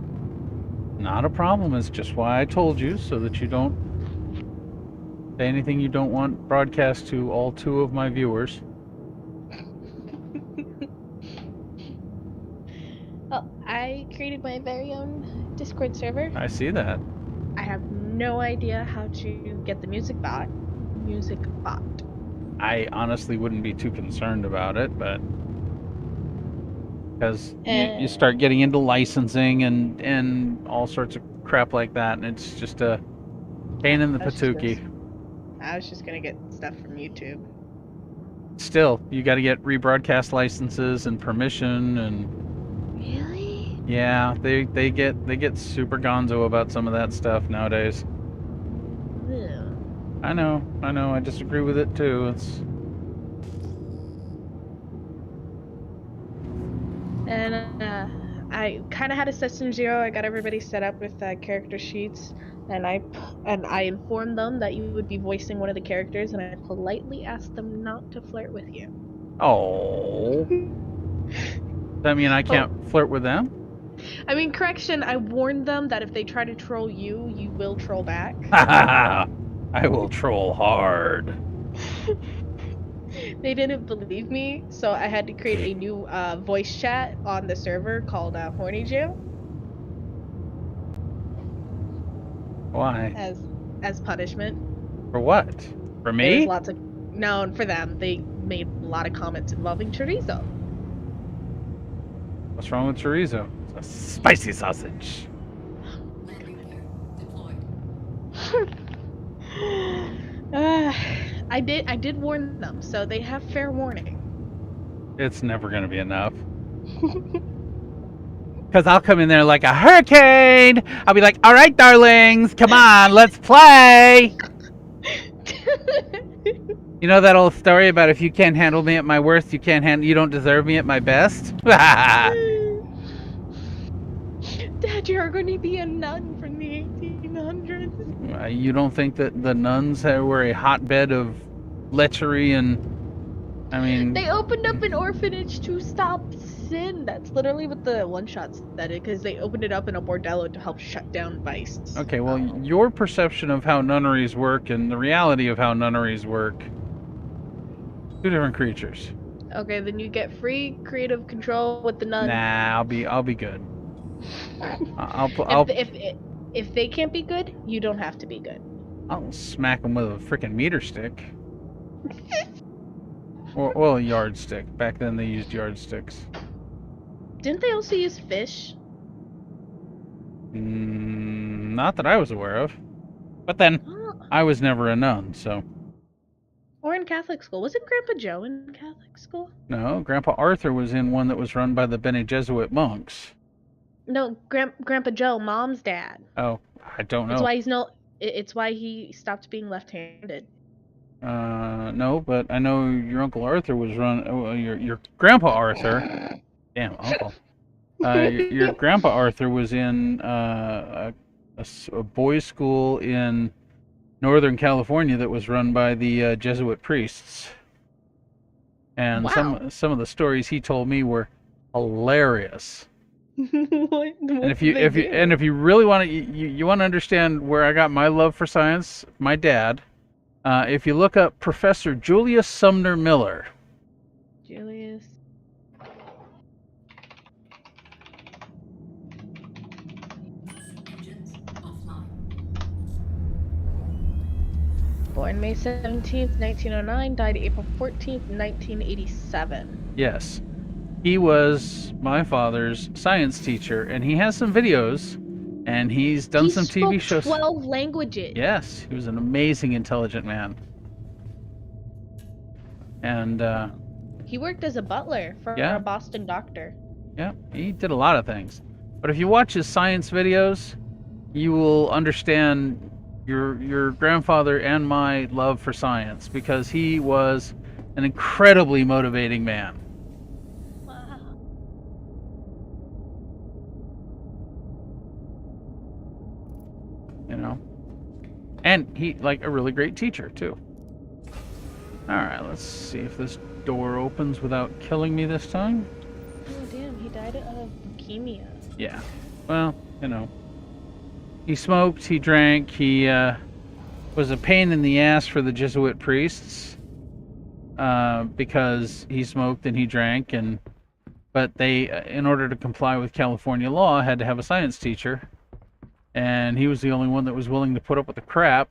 not a problem. It's just why I told you, so that you don't say anything you don't want broadcast to all 2 of my viewers. Well, I created my very own Discord server. I see that. I have no idea how to get the music bot. I honestly wouldn't be too concerned about it, but because you start getting into licensing and all sorts of crap like that, and it's just a pain in the patookie. I was just gonna get stuff from YouTube. Still, you got to get rebroadcast licenses and permission, and Really? yeah, they get super gonzo about some of that stuff nowadays. Ew. I know, I disagree with it too. It's And I kind of had a session 0. I got everybody set up with character sheets, and I informed them that you would be voicing one of the characters, and I politely asked them not to flirt with you. oh. Does that mean I can't flirt with them? I mean, correction, I warned them that if they try to troll you, you will troll back. I will troll hard. They didn't believe me, so I had to create a new voice chat on the server called Horny Jail Why? as punishment. For what? For There's me? lots of no, for them. They made a lot of comments involving chorizo. What's wrong with chorizo? It's a spicy sausage. Landing gear deployed. I did warn them, so they have fair warning. It's never gonna be enough. Because I'll come in there like a hurricane. I'll be like, all right, darlings, come on, let's play. You know that old story about if you can't handle me at my worst, you don't deserve me at my best? Dad, you're going to be a nun from the 1800s. You don't think that the nuns were a hotbed of lechery and, I mean... They opened up an orphanage to stop sin. That's literally what the one-shot said, because they opened it up in a bordello to help shut down vice. Okay, well, your perception of how nunneries work and the reality of how nunneries work, two different creatures. Okay, then you get free creative control with the nun. Nah, I'll be good. If they can't be good, you don't have to be good. I'll smack them with a freaking meter stick. Well, a yardstick. Back then they used yardsticks. Didn't they also use fish? Not that I was aware of. But then, I was never a nun, so... Or in Catholic school. Wasn't Grandpa Joe in Catholic school? No, Grandpa Arthur was in one that was run by the Bene Jesuit monks. No, Grandpa Joe, Mom's dad. Oh, I don't know. It's why it's why he stopped being left-handed. No, but I know your Uncle Arthur was your Grandpa Arthur. Damn, Uncle. Your Grandpa Arthur was in a boys' school in Northern California that was run by the Jesuit priests. And wow. some of the stories he told me were hilarious. what And if you really want to you want to understand where I got my love for science, my dad, if you look up Professor Julius Sumner Miller. Julius. Engines offline. Born May 17th, 1909, died April 14th, 1987. Yes. He was my father's science teacher, and he has some videos, and he's done some TV shows. 12 languages. Yes, he was an amazing, intelligent man. And, he worked as a butler for a Boston doctor. Yeah, he did a lot of things. But if you watch his science videos, you will understand your grandfather and my love for science, because he was an incredibly motivating man. Wow. You know, and he like a really great teacher too. All right, let's see if this door opens without killing me this time. Oh damn, he died of leukemia. Yeah, well, you know, he smoked, he drank, he was a pain in the ass for the Jesuit priests because he smoked and he drank, but they, in order to comply with California law, had to have a science teacher. And he was the only one that was willing to put up with the crap.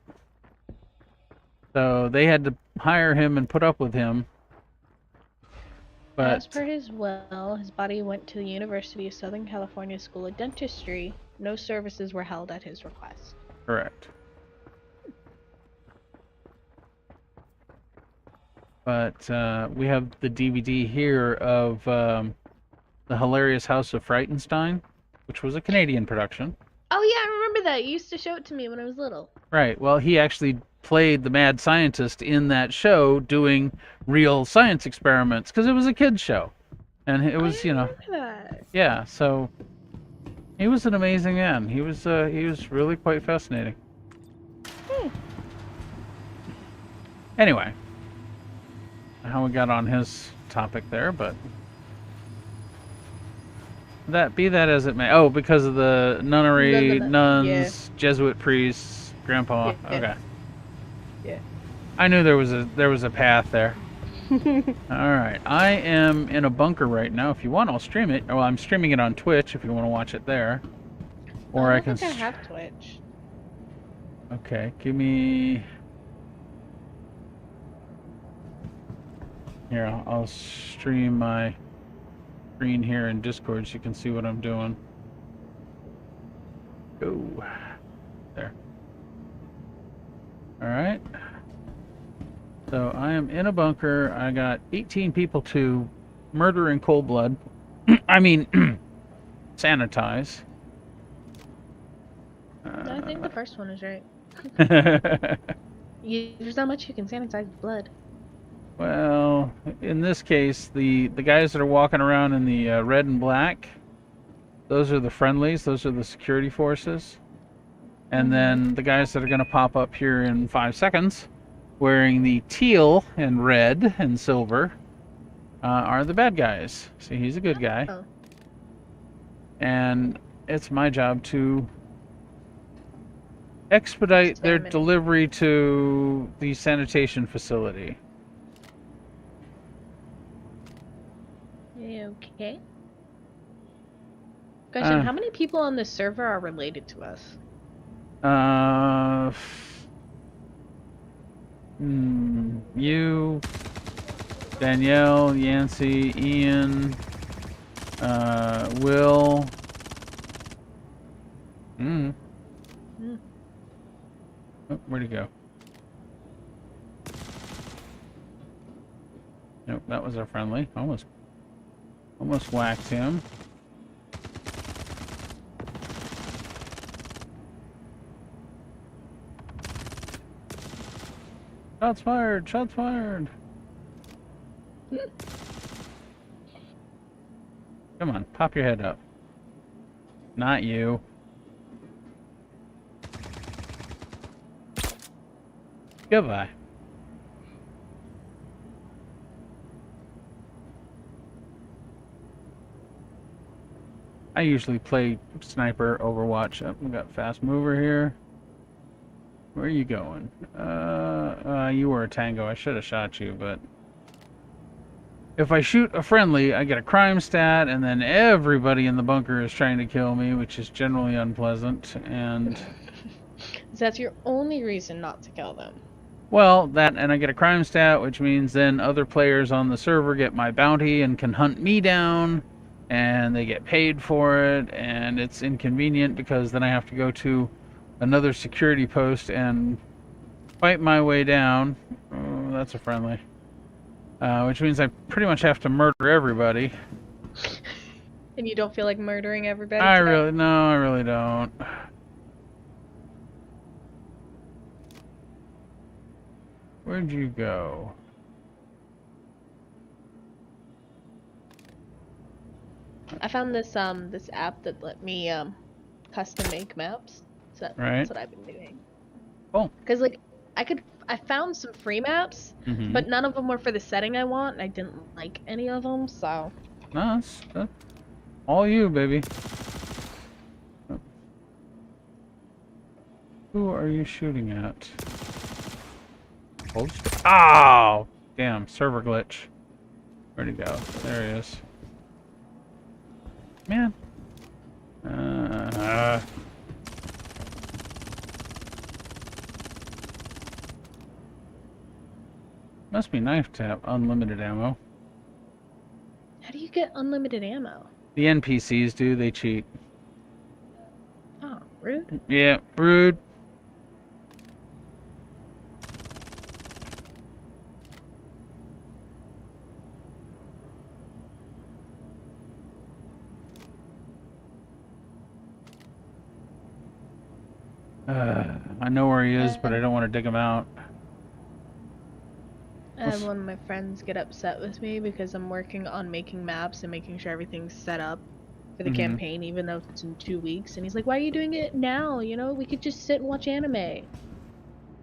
So they had to hire him and put up with him. But as per his will, his body went to the University of Southern California School of Dentistry. No services were held at his request. Correct. But we have the DVD here of The Hilarious House of Frightenstein, which was a Canadian production. Oh yeah, I remember that. You used to show it to me when I was little. Right. Well, he actually played the mad scientist in that show doing real science experiments because it was a kids show. And it was, I remember that. yeah, so he was an amazing man. He was really quite fascinating. Anyway, how we got on his topic there, but that be that as it may. Oh, because of the nunnery, nuns, yeah. Jesuit priests, grandpa. Yeah. Okay. Yeah. I knew there was a path there. All right, I am in a bunker right now. If you want, I'll stream it. Well, I'm streaming it on Twitch if you want to watch it there, or I can. think I have Twitch. Okay, give me. Here, I'll stream my screen here in Discord so you can see what I'm doing. Go. There. All right. So I am in a bunker. I got 18 people to murder in cold blood. I mean, sanitize. I think the first one is right. Uh, There's not much you can sanitize with blood. Well, in this case, the guys that are walking around in the red and black, those are the friendlies. Those are the security forces. And then the guys that are going to pop up here in 5 seconds, wearing the teal and red and silver, are the bad guys. See, he's a good guy. Oh. And it's my job to expedite their Experiment. delivery to the sanitation facility. Okay. Question, how many people on this server are related to us? You, Danielle, Yancey, Ian, Will. Oh, where'd he go? Nope, that was our friendly. Almost whacked him. Shots fired! Shots fired! Come on, pop your head up. Not you. Goodbye. I usually play sniper Overwatch. Oh, we got fast mover here. Where are you going? You were a tango. I should have shot you, but if I shoot a friendly, I get a crime stat, and then everybody in the bunker is trying to kill me, which is generally unpleasant. And That's your only reason not to kill them. well, that, and I get a crime stat, which means then other players on the server get my bounty and can hunt me down, and they get paid for it, and it's inconvenient because then I have to go to another security post and fight my way down. Oh, that's a friendly. Which means I pretty much have to murder everybody. And you don't feel like murdering everybody? I today? really don't. Where'd you go? I found this this app that let me custom make maps. So Right. that's what I've been doing. Cool. Cause like I found some free maps, Mm-hmm. but none of them were for the setting I want. And I didn't like any of them, so No, that's all you, baby. Who are you shooting at? Oh, damn, server glitch. Where'd he go? There he is. Man. Must be nice to have unlimited ammo. how do you get unlimited ammo? The NPCs do, they cheat. Oh, rude. Yeah, rude. I know where he is, but I don't want to dig him out. I had one of my friends get upset with me because I'm working on making maps and making sure everything's set up for the campaign, even though it's in 2 weeks. And he's like, "Why are you doing it now? You know, we could just sit and watch anime."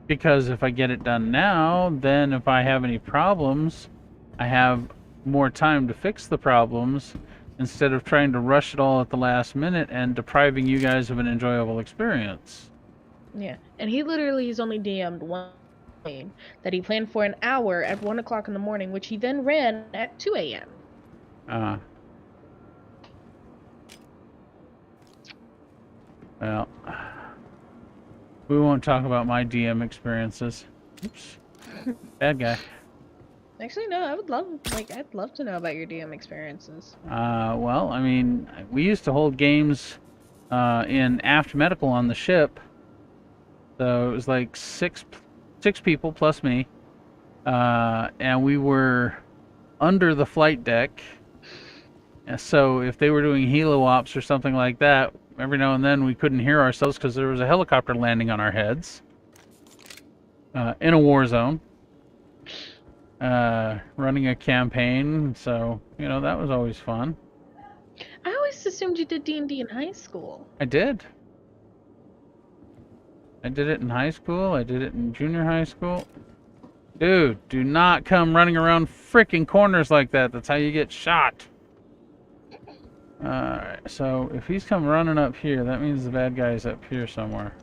Because if I get it done now, then if I have any problems, I have more time to fix the problems instead of trying to rush it all at the last minute and depriving you guys of an enjoyable experience. Yeah, and he literally has only DM'd one game that he planned for an hour at 1 o'clock in the morning, which he then ran at 2 a.m. Well, we won't talk about my DM experiences. Oops. Bad guy. Actually, no, I'd love to know about your DM experiences. Well, I mean, we used to hold games in Aft Medical on the ship. So it was like six people plus me. And we were under the flight deck. And so if they were doing helo ops or something like that, every now and then we couldn't hear ourselves because there was a helicopter landing on our heads. In a war zone. Running a campaign, so, you know, that was always fun. I always assumed you did D&D in high school. I did. I did it in high school. I did it in junior high school. Dude, do not come running around freaking corners like that. That's how you get shot. Alright, so if he's come running up here, that means the bad guy's up here somewhere.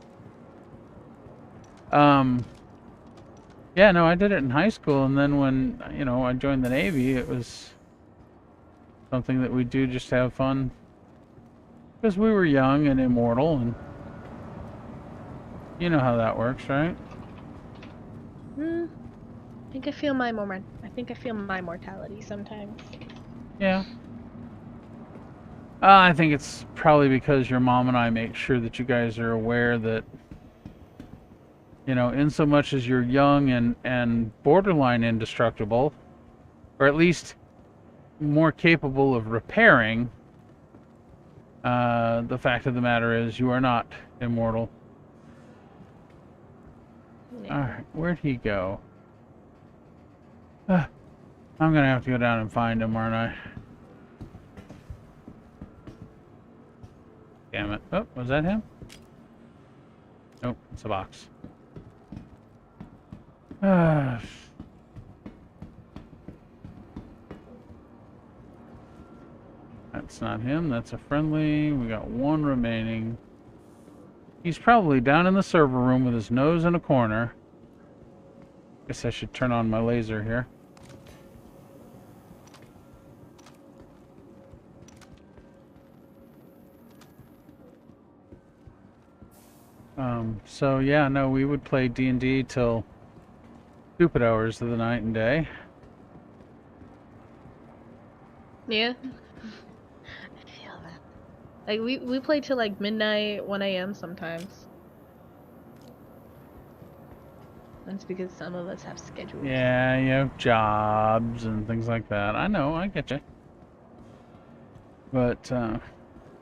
Yeah, no, I did it in high school, and then when, you know, I joined the Navy, it was something that we do just to have fun. Because we were young and immortal, and you know how that works, right? I think I feel my mortality sometimes. Yeah. I think it's probably because your mom and I make sure that you guys are aware that, you know, in so much as you're young and borderline indestructible, or at least more capable of repairing, the fact of the matter is you are not immortal. Yeah. Alright, where'd he go? I'm gonna have to go down and find him, aren't I? Damn it. Oh, was that him? Nope, it's a box. That's not him, that's a friendly. We got one remaining. He's probably down in the server room with his nose in a corner. Guess I should turn on my laser here. So yeah, no, we would play D&D till stupid hours of the night and day. Yeah. I feel that. Like, we play till like midnight, 1 a.m. sometimes. That's because some of us have schedules. Yeah, you have jobs and things like that. I know, I get you. But yeah,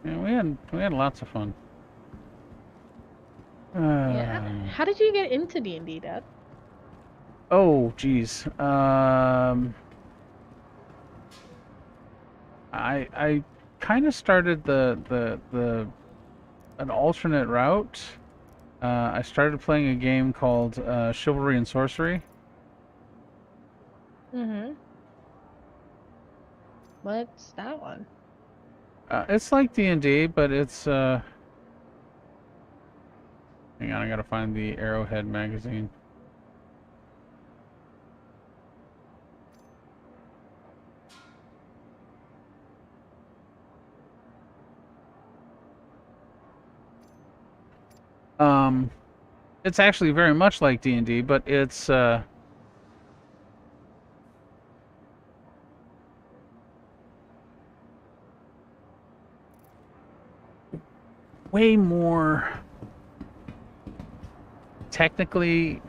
we had lots of fun. Yeah. How did you get into D&D, Dad? Oh, geez. I kind of started an alternate route. I started playing a game called Chivalry and Sorcery. What's that one? It's like D&D, but it's hang on, I gotta find the Arrowhead magazine. It's actually very much like D&D, but it's way more technically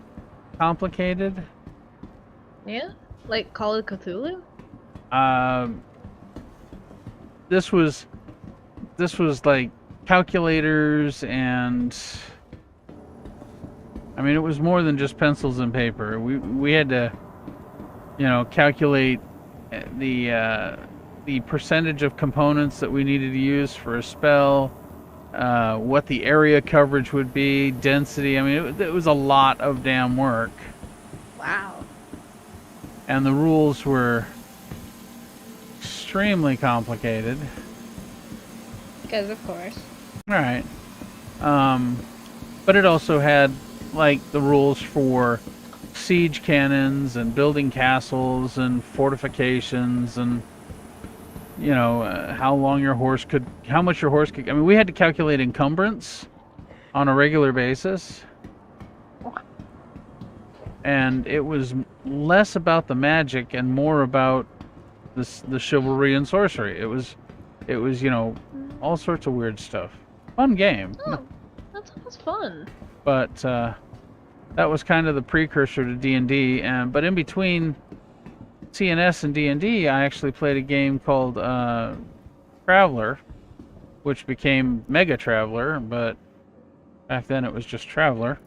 complicated. Yeah? Like Call of Cthulhu? This was like calculators and I mean, it was more than just pencils and paper. We had to, you know, calculate the percentage of components that we needed to use for a spell, what the area coverage would be, density. I mean, it was a lot of damn work. Wow. And the rules were extremely complicated. Because of course. All right. But it also had like the rules for siege cannons and building castles and fortifications and you know how long your horse could, how much your horse could. I mean, we had to calculate encumbrance on a regular basis, and it was less about the magic and more about the chivalry and sorcery. It was you know all sorts of weird stuff. Fun game. Oh, that sounds fun. But that was kind of the precursor to D&D. But in between CNS and D&D, I actually played a game called Traveler, which became Mega Traveler, but back then it was just Traveler.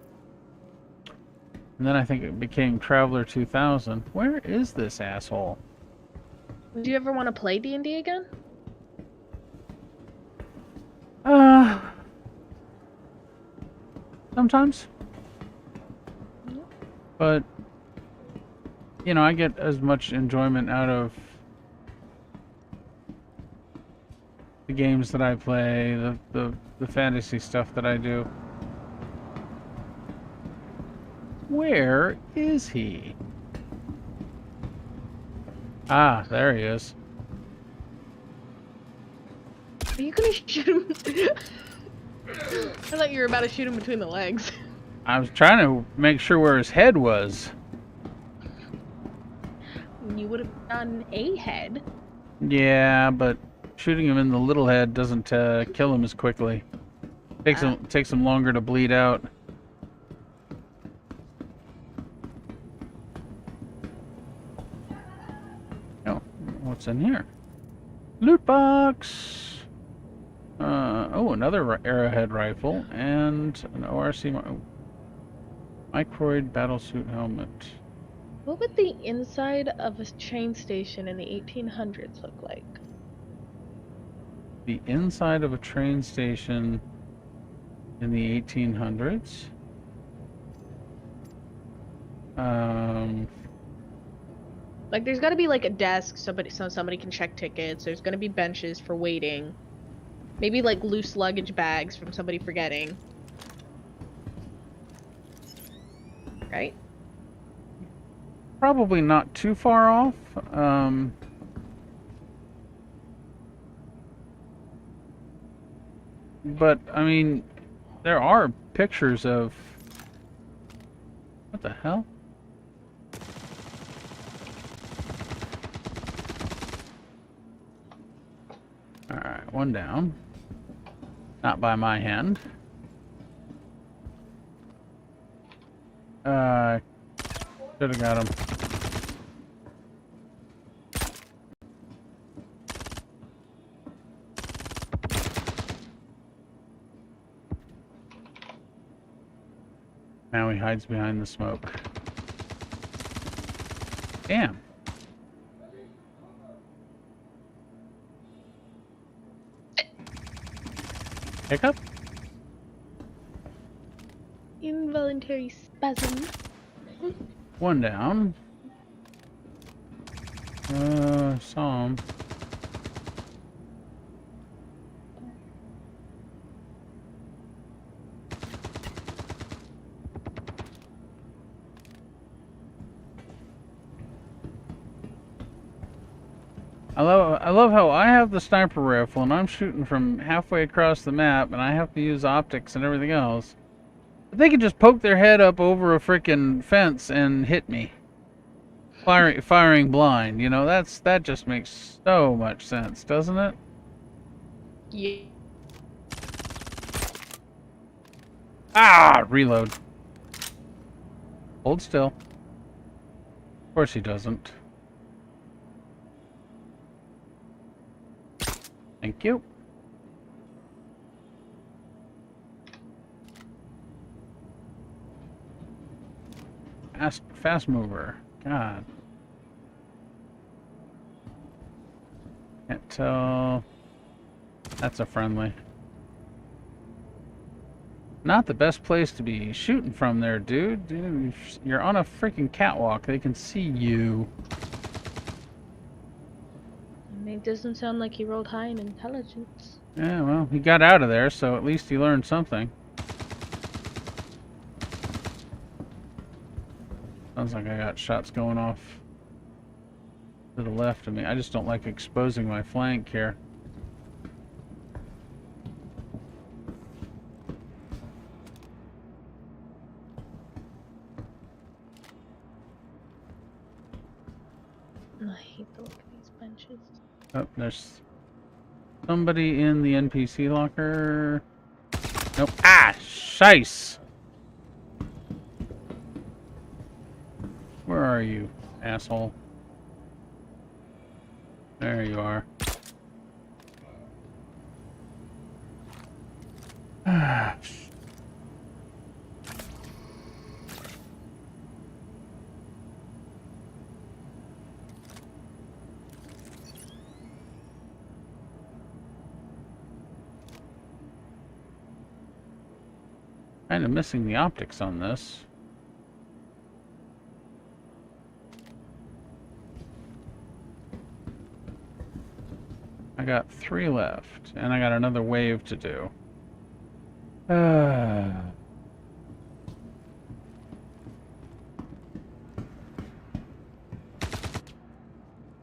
And then I think it became Traveler 2000. Where is this asshole? Would you ever want to play D&D again? Sometimes. But, you know, I get as much enjoyment out of the games that I play, the fantasy stuff that I do. Where is he? Ah, there he is. Are you gonna shoot him? I thought you were about to shoot him between the legs. I was trying to make sure where his head was. You would have done a head. Yeah, but shooting him in the little head doesn't kill him as quickly. Takes him longer to bleed out. Oh, what's in here? Loot box. Oh, another arrowhead rifle and an ORC microid battlesuit helmet. What would the inside of a train station in the 1800s look like? The inside of a train station in the 1800s. Like, there's got to be like a desk, so somebody can check tickets. There's gonna be benches for waiting. Maybe like loose luggage bags from somebody forgetting. Right? Probably not too far off. But I mean, there are pictures of. What the hell? All right, one down. Not by my hand. Should have got him. Now he hides behind the smoke. Damn. Hiccup? Involuntary spasm. One down. Saw him. I love how I have the sniper rifle and I'm shooting from halfway across the map and I have to use optics and everything else. But they can just poke their head up over a frickin' fence and hit me. Firing blind, you know, that just makes so much sense, doesn't it? Yeah. Ah, reload. Hold still. Of course he doesn't. Thank you. Fast mover. God. Can't tell. That's a friendly. Not the best place to be shooting from there, dude. Dude, you're on a freaking catwalk. They can see you. It doesn't sound like he rolled high in intelligence. Yeah, well, he got out of there, so at least he learned something. Sounds like I got shots going off to the left of me. I just don't like exposing my flank here. I hate the look of these benches. Oh, there's somebody in the NPC locker. Nope. Ah, shice! Where are you, asshole? There you are. Kind of missing the optics on this. I got 3 left, and I got another wave to do.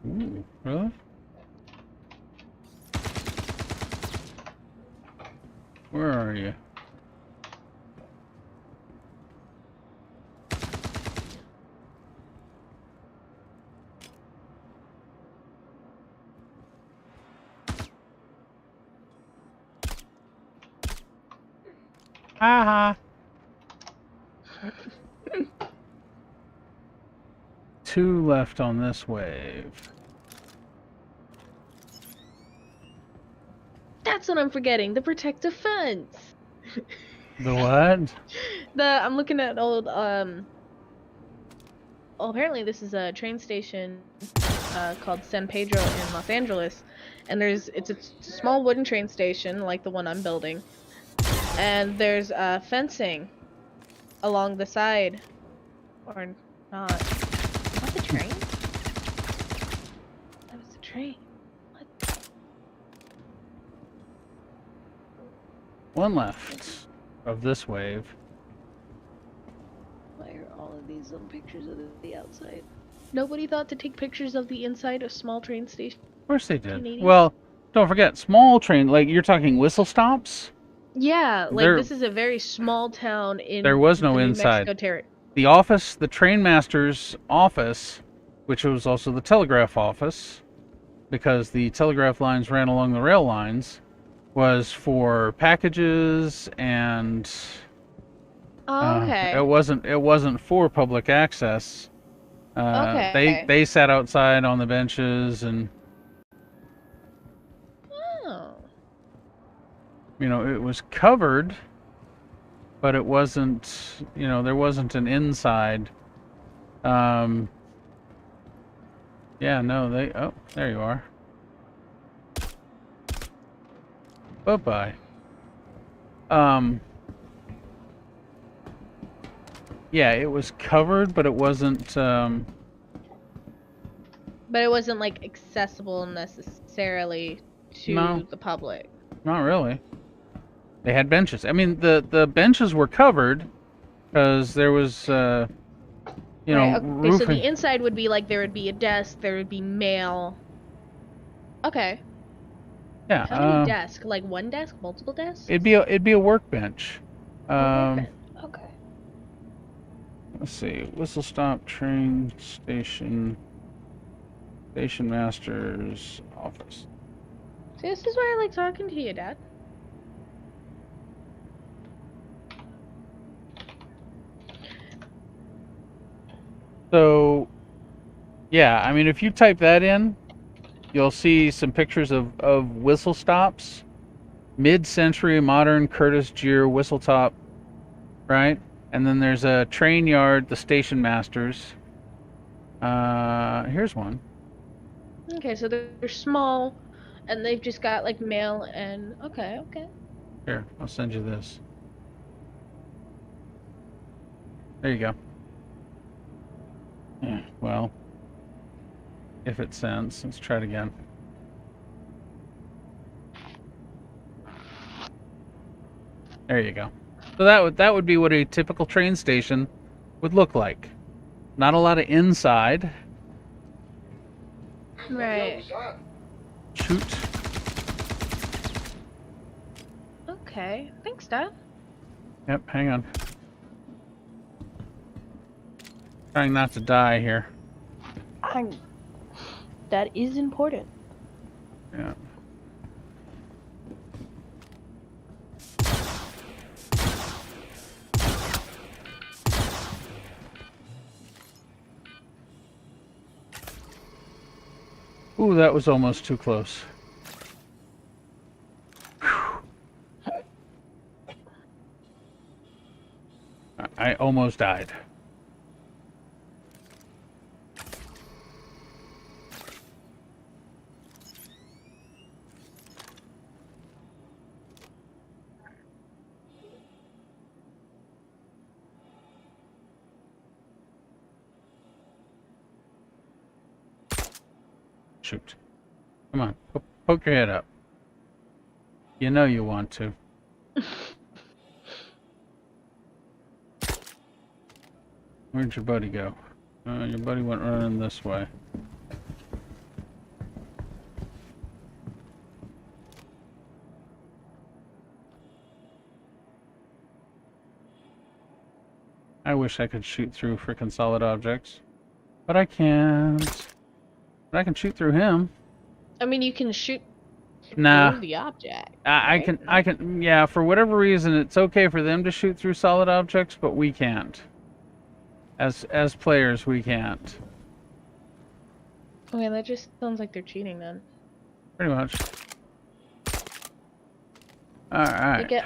Ooh, really? Where are you? Haha. 2 left on this wave. That's what I'm forgetting. The protective fence. The what? I'm looking at old well, apparently this is a train station called San Pedro in Los Angeles, and it's a small wooden train station like the one I'm building. And there's fencing along the side, or not. Is that the train? That was the train. What? 1 left of this wave. Why are all of these pictures of the outside? Nobody thought to take pictures of the inside of small train station. Of course they did. Canadian? Well, don't forget, small train, like you're talking whistle stops? Yeah, like There- this is a very small town in There was no the New inside. Mexico territory. The office, the trainmaster's office, which was also the telegraph office, because the telegraph lines ran along the rail lines, was for packages and Oh, okay. it wasn't for public access. Okay. They sat outside on the benches, and Oh. you know, it was covered, but it wasn't, you know, there wasn't an inside. Yeah, no, oh, there you are. Bye-bye. Yeah, it was covered, but it wasn't, But it wasn't like accessible necessarily to No. the public. not really. They had benches. I mean, the benches were covered because there was, you know, Right, okay, roofing. so the inside would be like there would be a desk, there would be mail. Okay. Yeah, How many desks? Like one desk, multiple desks? it'd be a workbench. Okay. Let's see, whistle stop, train station, station master's office. See, this is why I like talking to you, Dad. So, yeah, I mean, if you type that in, you'll see some pictures of whistle stops, mid-century modern Curtis Gear whistle top, right? And then there's a train yard, the station masters. Here's one. Okay, so they're small, and they've just got like mail and okay. Here, I'll send you this. There you go. Yeah, well, if it sends, let's try it again. There you go. So that would be what a typical train station would look like. Not a lot of inside. Right. Shoot. Okay. Thanks, Dad. Yep, hang on. Trying not to die here. That is important. Yeah. Ooh, that was almost too close. I almost died. Shoot. Come on, poke your head up. You know you want to. Where'd your buddy go? Your buddy went running this way. I wish I could shoot through frickin' solid objects. But I can't. But I can shoot through him. I mean, you can shoot Nah. through the object. I can, yeah, for whatever reason, it's okay for them to shoot through solid objects, but we can't. As players, we can't. Okay, that just sounds like they're cheating then. Pretty much. They Alright. get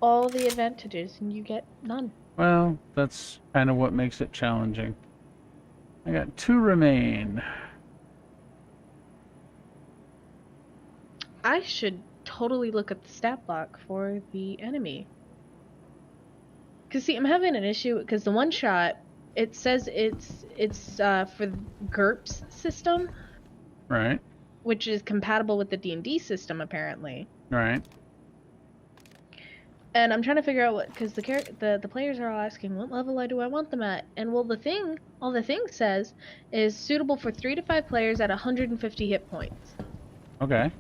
all the advantages and you get none. Well, that's kind of what makes it challenging. I got 2 remain. I should totally look at the stat block for the enemy. Cause see, I'm having an issue because the one shot, it says it's for GURPS system, Right. which is compatible with the D&D system apparently. Right. And I'm trying to figure out what, because the players are all asking what level do I want them at, and well, all the thing says is suitable for 3 to 5 players at 150 hit points. Okay.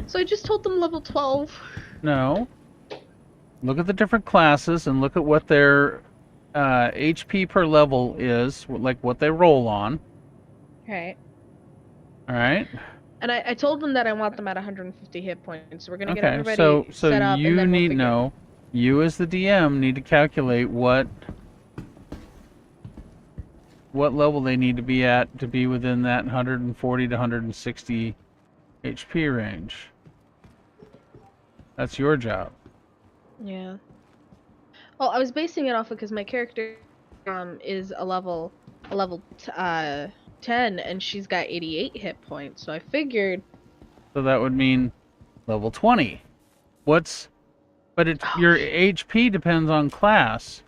So I just told them level 12. No. Look at the different classes and look at what their HP per level is, like what they roll on. Right. Alright. And I told them that I want them at 150 hit points. So we're gonna get Okay, everybody so set up. you and then need we'll no. You as the DM need to calculate what level they need to be at to be within that 140 to 160 HP range. That's your job. Yeah. Well, I was basing it off of because my character is a level 10 and she's got 88 hit points. So I figured. So that would mean level 20. But your HP depends on class.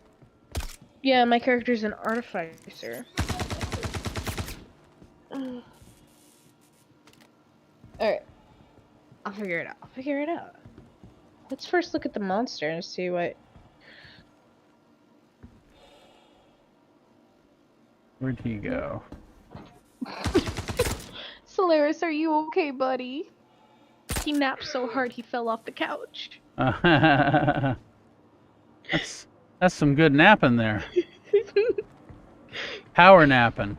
Yeah, my character's an artificer. Alright. I'll figure it out. Let's first look at the monster and see what... Where'd he go? Solaris, are you okay, buddy? He napped so hard he fell off the couch. That's some good napping there. Power napping.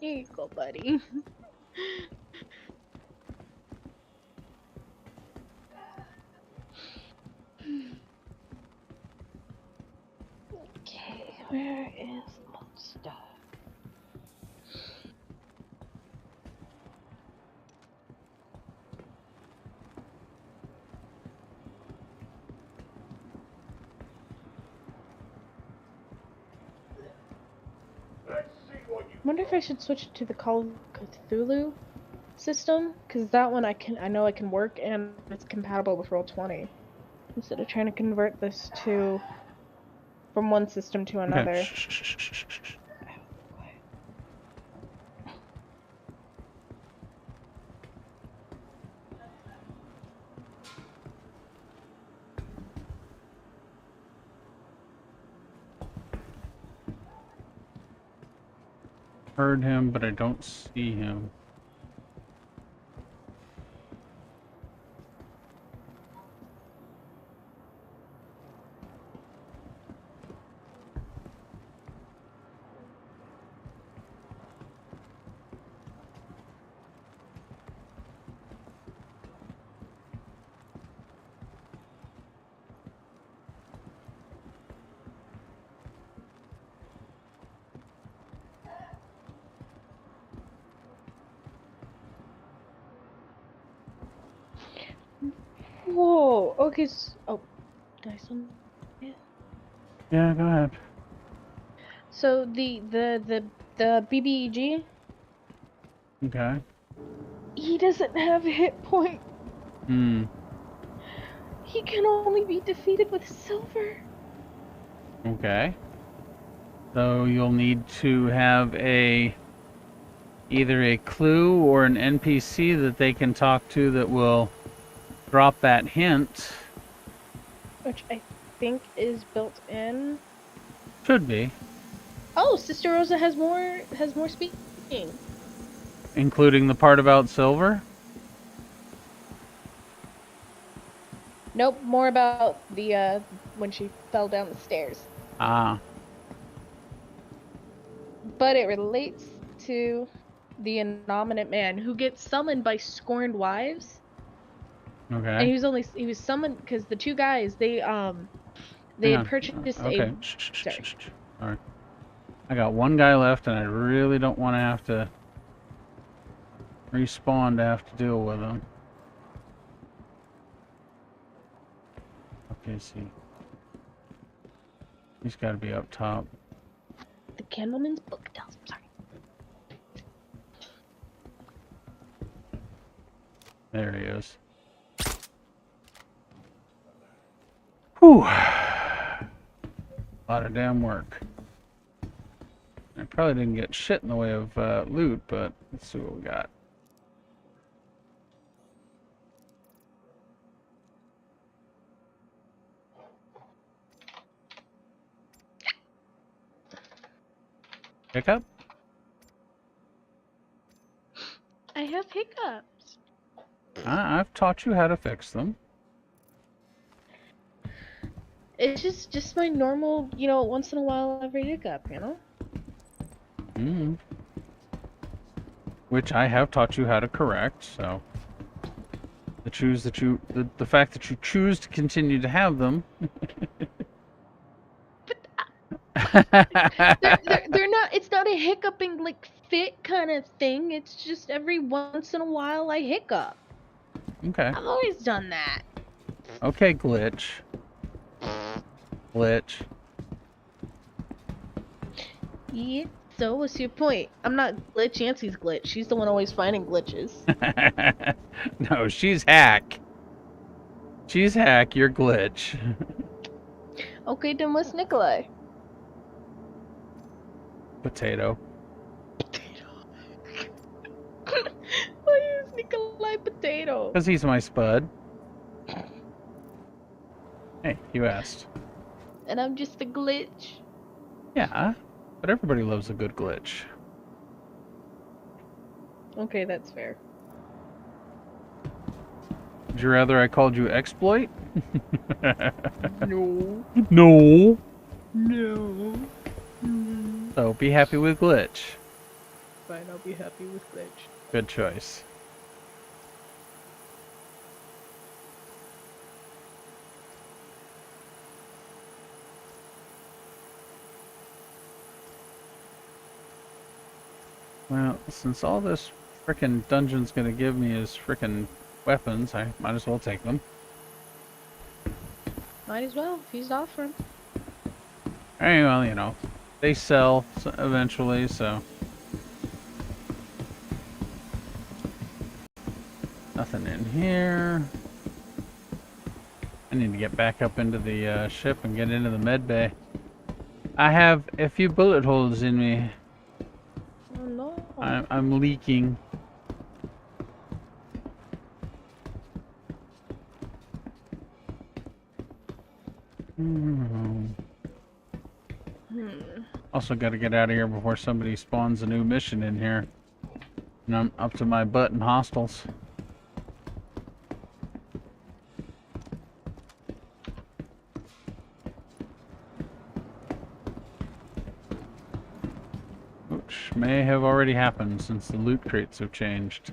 Here you go, buddy. Okay, where is the monster? Stop. I wonder if I should switch it to the Call of Cthulhu system, because that one I know I can work and it's compatible with Roll20. Instead of trying to convert this to from one system to another. Okay. Shh. Heard him, but I don't see him. Whoa. Okay. Oh, did I send? Yeah. Yeah, go ahead. So the BBEG, Okay. he doesn't have a hit point. Hmm. He can only be defeated with silver. Okay. So you'll need to have either a clue or an NPC that they can talk to that will drop that hint. Which I think is built in. Should be. Oh, Sister Rosa has more speaking. Including the part about silver? Nope, more about the when she fell down the stairs. Ah. But it relates to the innominate man who gets summoned by scorned wives. And Okay. he was summoned because the two guys they Hang had on. purchased Okay. a sorry. Alright. I got one guy left and I really don't want to have to respawn to have to deal with him. Okay, see. He's got to be up top. The Candleman's book tells him. Sorry. There he is. Whew. A lot of damn work. I probably didn't get shit in the way of loot, but let's see what we got. Hiccup? I have hiccups. I've taught you how to fix them. It's just my normal, once in a while every hiccup, Mm. Which I have taught you how to correct, so the fact that you choose to continue to have them. They're not. It's not a hiccuping like fit kind of thing. It's just every once in a while I hiccup. Okay. I've always done that. Okay, glitch. Glitch. Yeah. So what's your point? I'm not glitch. Yancey's glitch. She's the one always finding glitches. No, she's hack. She's hack. You're glitch. Okay, then what's Nikolai? Potato. Why is Nikolai potato? Because he's my spud. Hey, you asked. And I'm just a glitch. Yeah, but everybody loves a good glitch. Okay, that's fair. Would you rather I called you exploit? No. No. No. So be happy with glitch. Fine, I'll be happy with glitch. Good choice. Well, since all this frickin' dungeon's gonna give me is frickin' weapons, I might as well take them. Might as well if he's offering. Hey, well, you know, they sell eventually, so. Nothing in here. I need to get back up into the ship and get into the med bay. I have a few bullet holes in me. Oh no. I'm leaking. Also got to get out of here before somebody spawns a new mission in here. And I'm up to my butt in hostels. Which may have already happened since the loot crates have changed.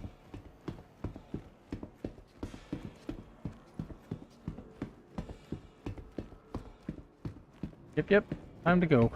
Yep, time to go.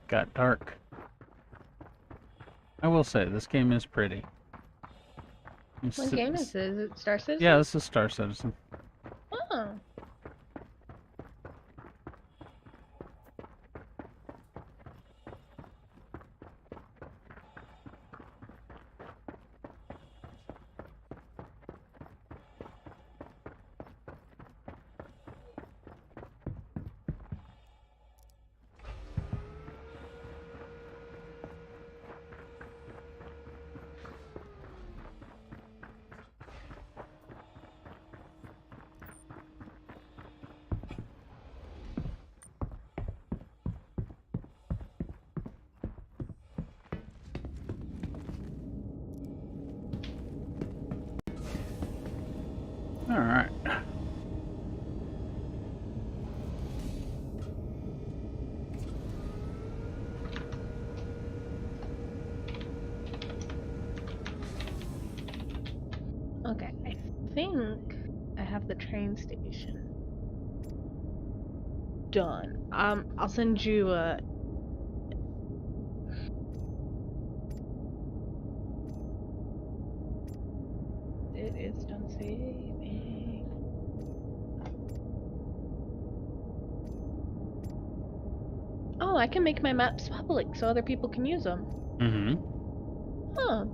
Got dark. I will say, this game is pretty. What game is this? Is it Star Citizen? Yeah, this is Star Citizen. Oh. Alright. Okay, I think I have the train station done. I'll send you a. It is done saving. Oh, I can make my maps public so other people can use them. Mm-hmm. Huh.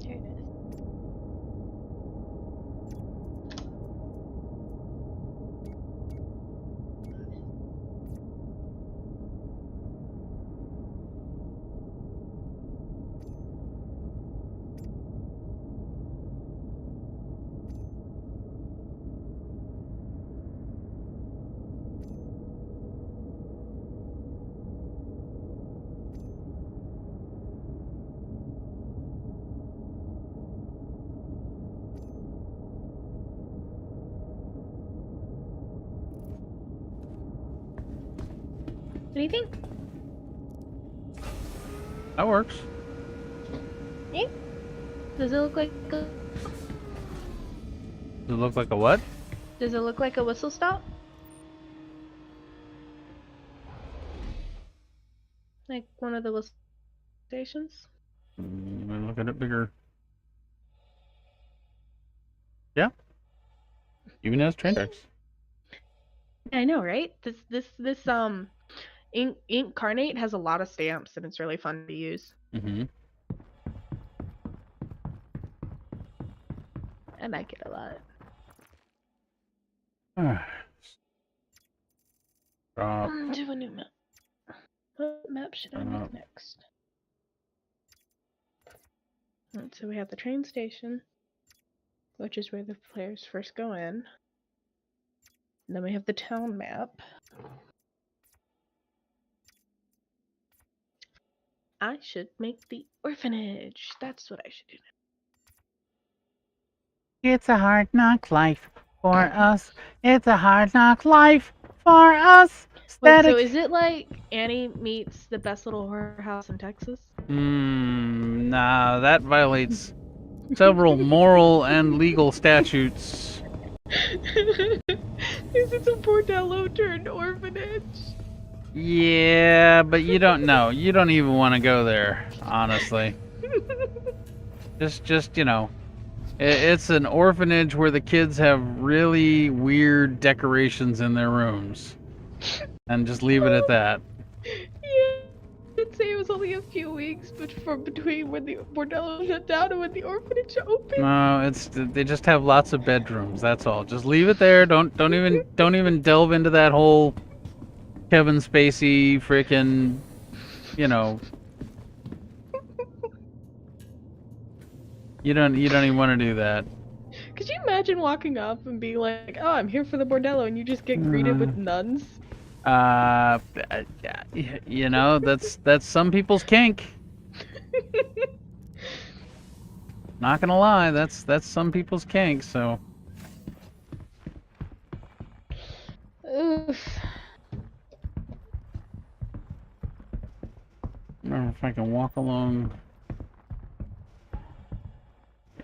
Here it is. What do you think? That works. Yeah. Does it look like a, Does it look like a what? Does it look like a whistle stop? Like one of the whistle stations? Look at it bigger. Yeah. Even has train tracks. I know, right? This Incarnate has a lot of stamps, and it's really fun to use. Mm-hmm. I like it a lot. Drop. To a new map. What map should I make next? Alright, so we have the train station, which is where the players first go in. And then we have the town map. I should make the orphanage. That's what I should do now. It's a hard knock life for us. It's a hard knock life for us. Wait, so is it like Annie meets the best little horror house in Texas? Nah, that violates several moral and legal statutes. Is it a bordello turned orphanage? Yeah, but you don't know. You don't even want to go there, honestly. Just you know, it's an orphanage where the kids have really weird decorations in their rooms, and just leave it at that. Yeah, I'd say it was only a few weeks between when the bordello shut down and when the orphanage opened. No, they just have lots of bedrooms. That's all. Just leave it there. Don't even delve into that whole Kevin Spacey freaking, you know. You don't even want to do that. Could you imagine walking up and being like, "Oh, I'm here for the bordello," and you just get greeted with nuns? You know, that's some people's kink. Not gonna lie, that's some people's kink. So. Oof. I don't know if I can walk along.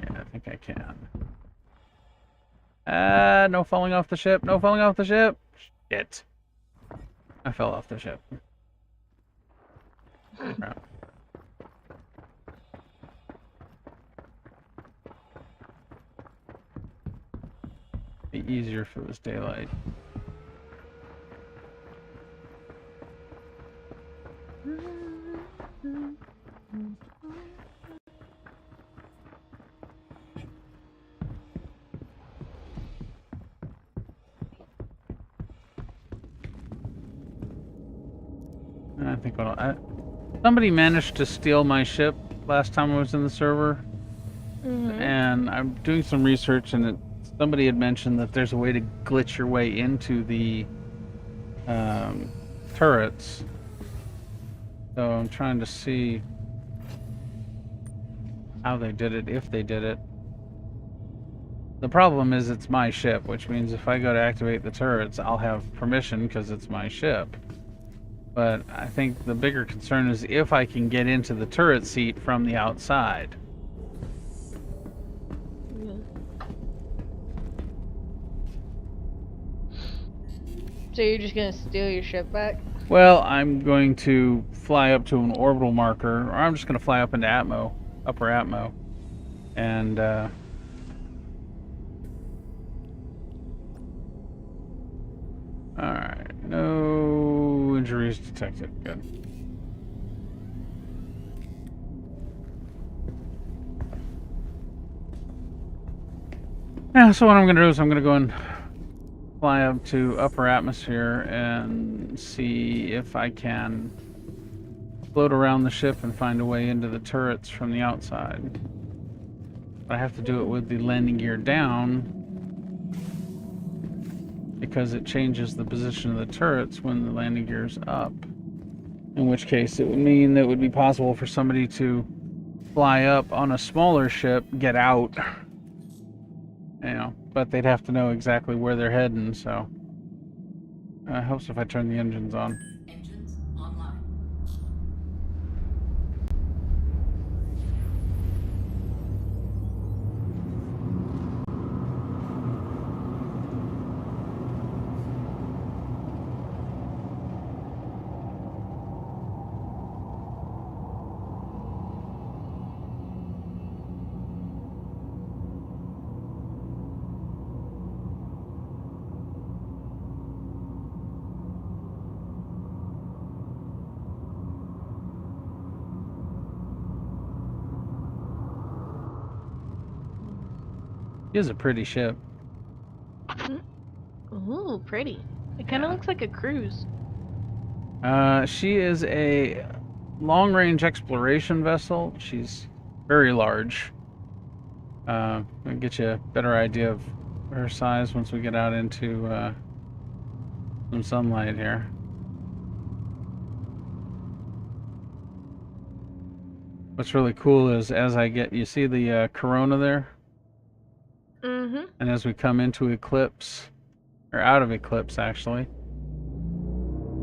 Yeah, I think I can. No falling off the ship. No falling off the ship. Shit. I fell off the ship. Crap. Be easier if it was daylight. I think somebody managed to steal my ship last time I was in the server, and I'm doing some research, and somebody had mentioned that there's a way to glitch your way into the turrets. So I'm trying to see how they did it, if they did it. The problem is it's my ship, which means if I go to activate the turrets, I'll have permission because it's my ship. But I think the bigger concern is if I can get into the turret seat from the outside. So you're just gonna steal your ship back? Well, I'm going to fly up to an orbital marker, or I'm just going to fly up into Atmo, upper Atmo, and alright, no injuries detected. Good. Yeah, so what I'm going to do is I'm going to go and fly up to upper atmosphere and see if I can float around the ship and find a way into the turrets from the outside. But I have to do it with the landing gear down because it changes the position of the turrets when the landing gear is up. In which case it would mean that it would be possible for somebody to fly up on a smaller ship, get out, you know, but they'd have to know exactly where they're heading, so it helps if I turn the engines on. Engines online. It is a pretty ship. Ooh, pretty. It kind of Yeah. looks like a cruise. She is a long-range exploration vessel. She's very large. I'll get you a better idea of her size once we get out into some sunlight here. What's really cool is as I get, you see the corona there? Mm-hmm. And as we come into eclipse, or out of eclipse actually,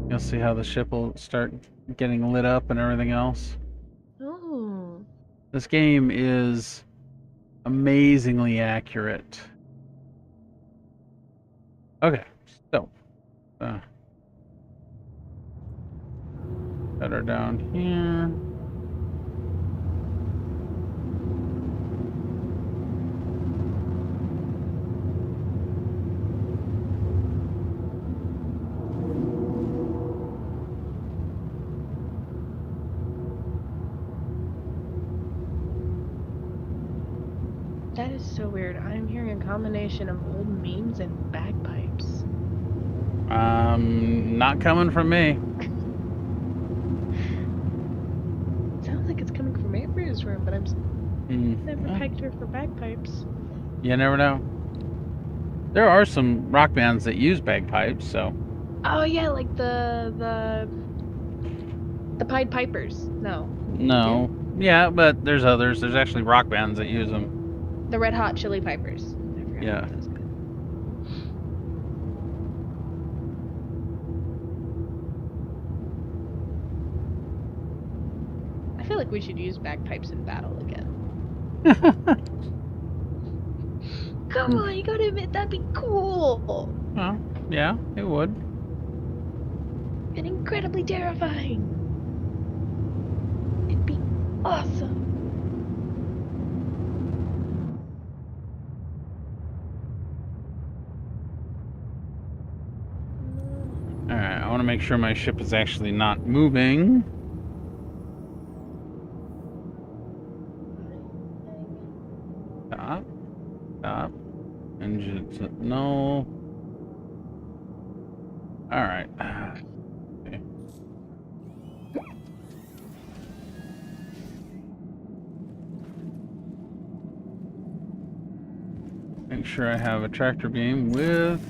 you'll see how the ship will start getting lit up and everything else. Ooh. This game is amazingly accurate. Okay, so set her down here. That is so weird. I'm hearing a combination of old memes and bagpipes. Not coming from me. Sounds like it's coming from Amber's room, but I'm never Yeah. pegged her for bagpipes. You never know. There are some rock bands that use bagpipes, so. Oh yeah, like the Pied Pipers. No. No. Yeah, but there's others. There's actually rock bands that use them. The Red Hot Chili Pipers. I forgot Yeah. about those guys. I feel like we should use bagpipes in battle again. Come on, you gotta admit that'd be cool. Well, yeah, it would. And incredibly terrifying. It'd be awesome. Alright, I want to make sure my ship is actually not moving. Stop. Stop. Engines. No. Alright. Okay. Make sure I have a tractor beam with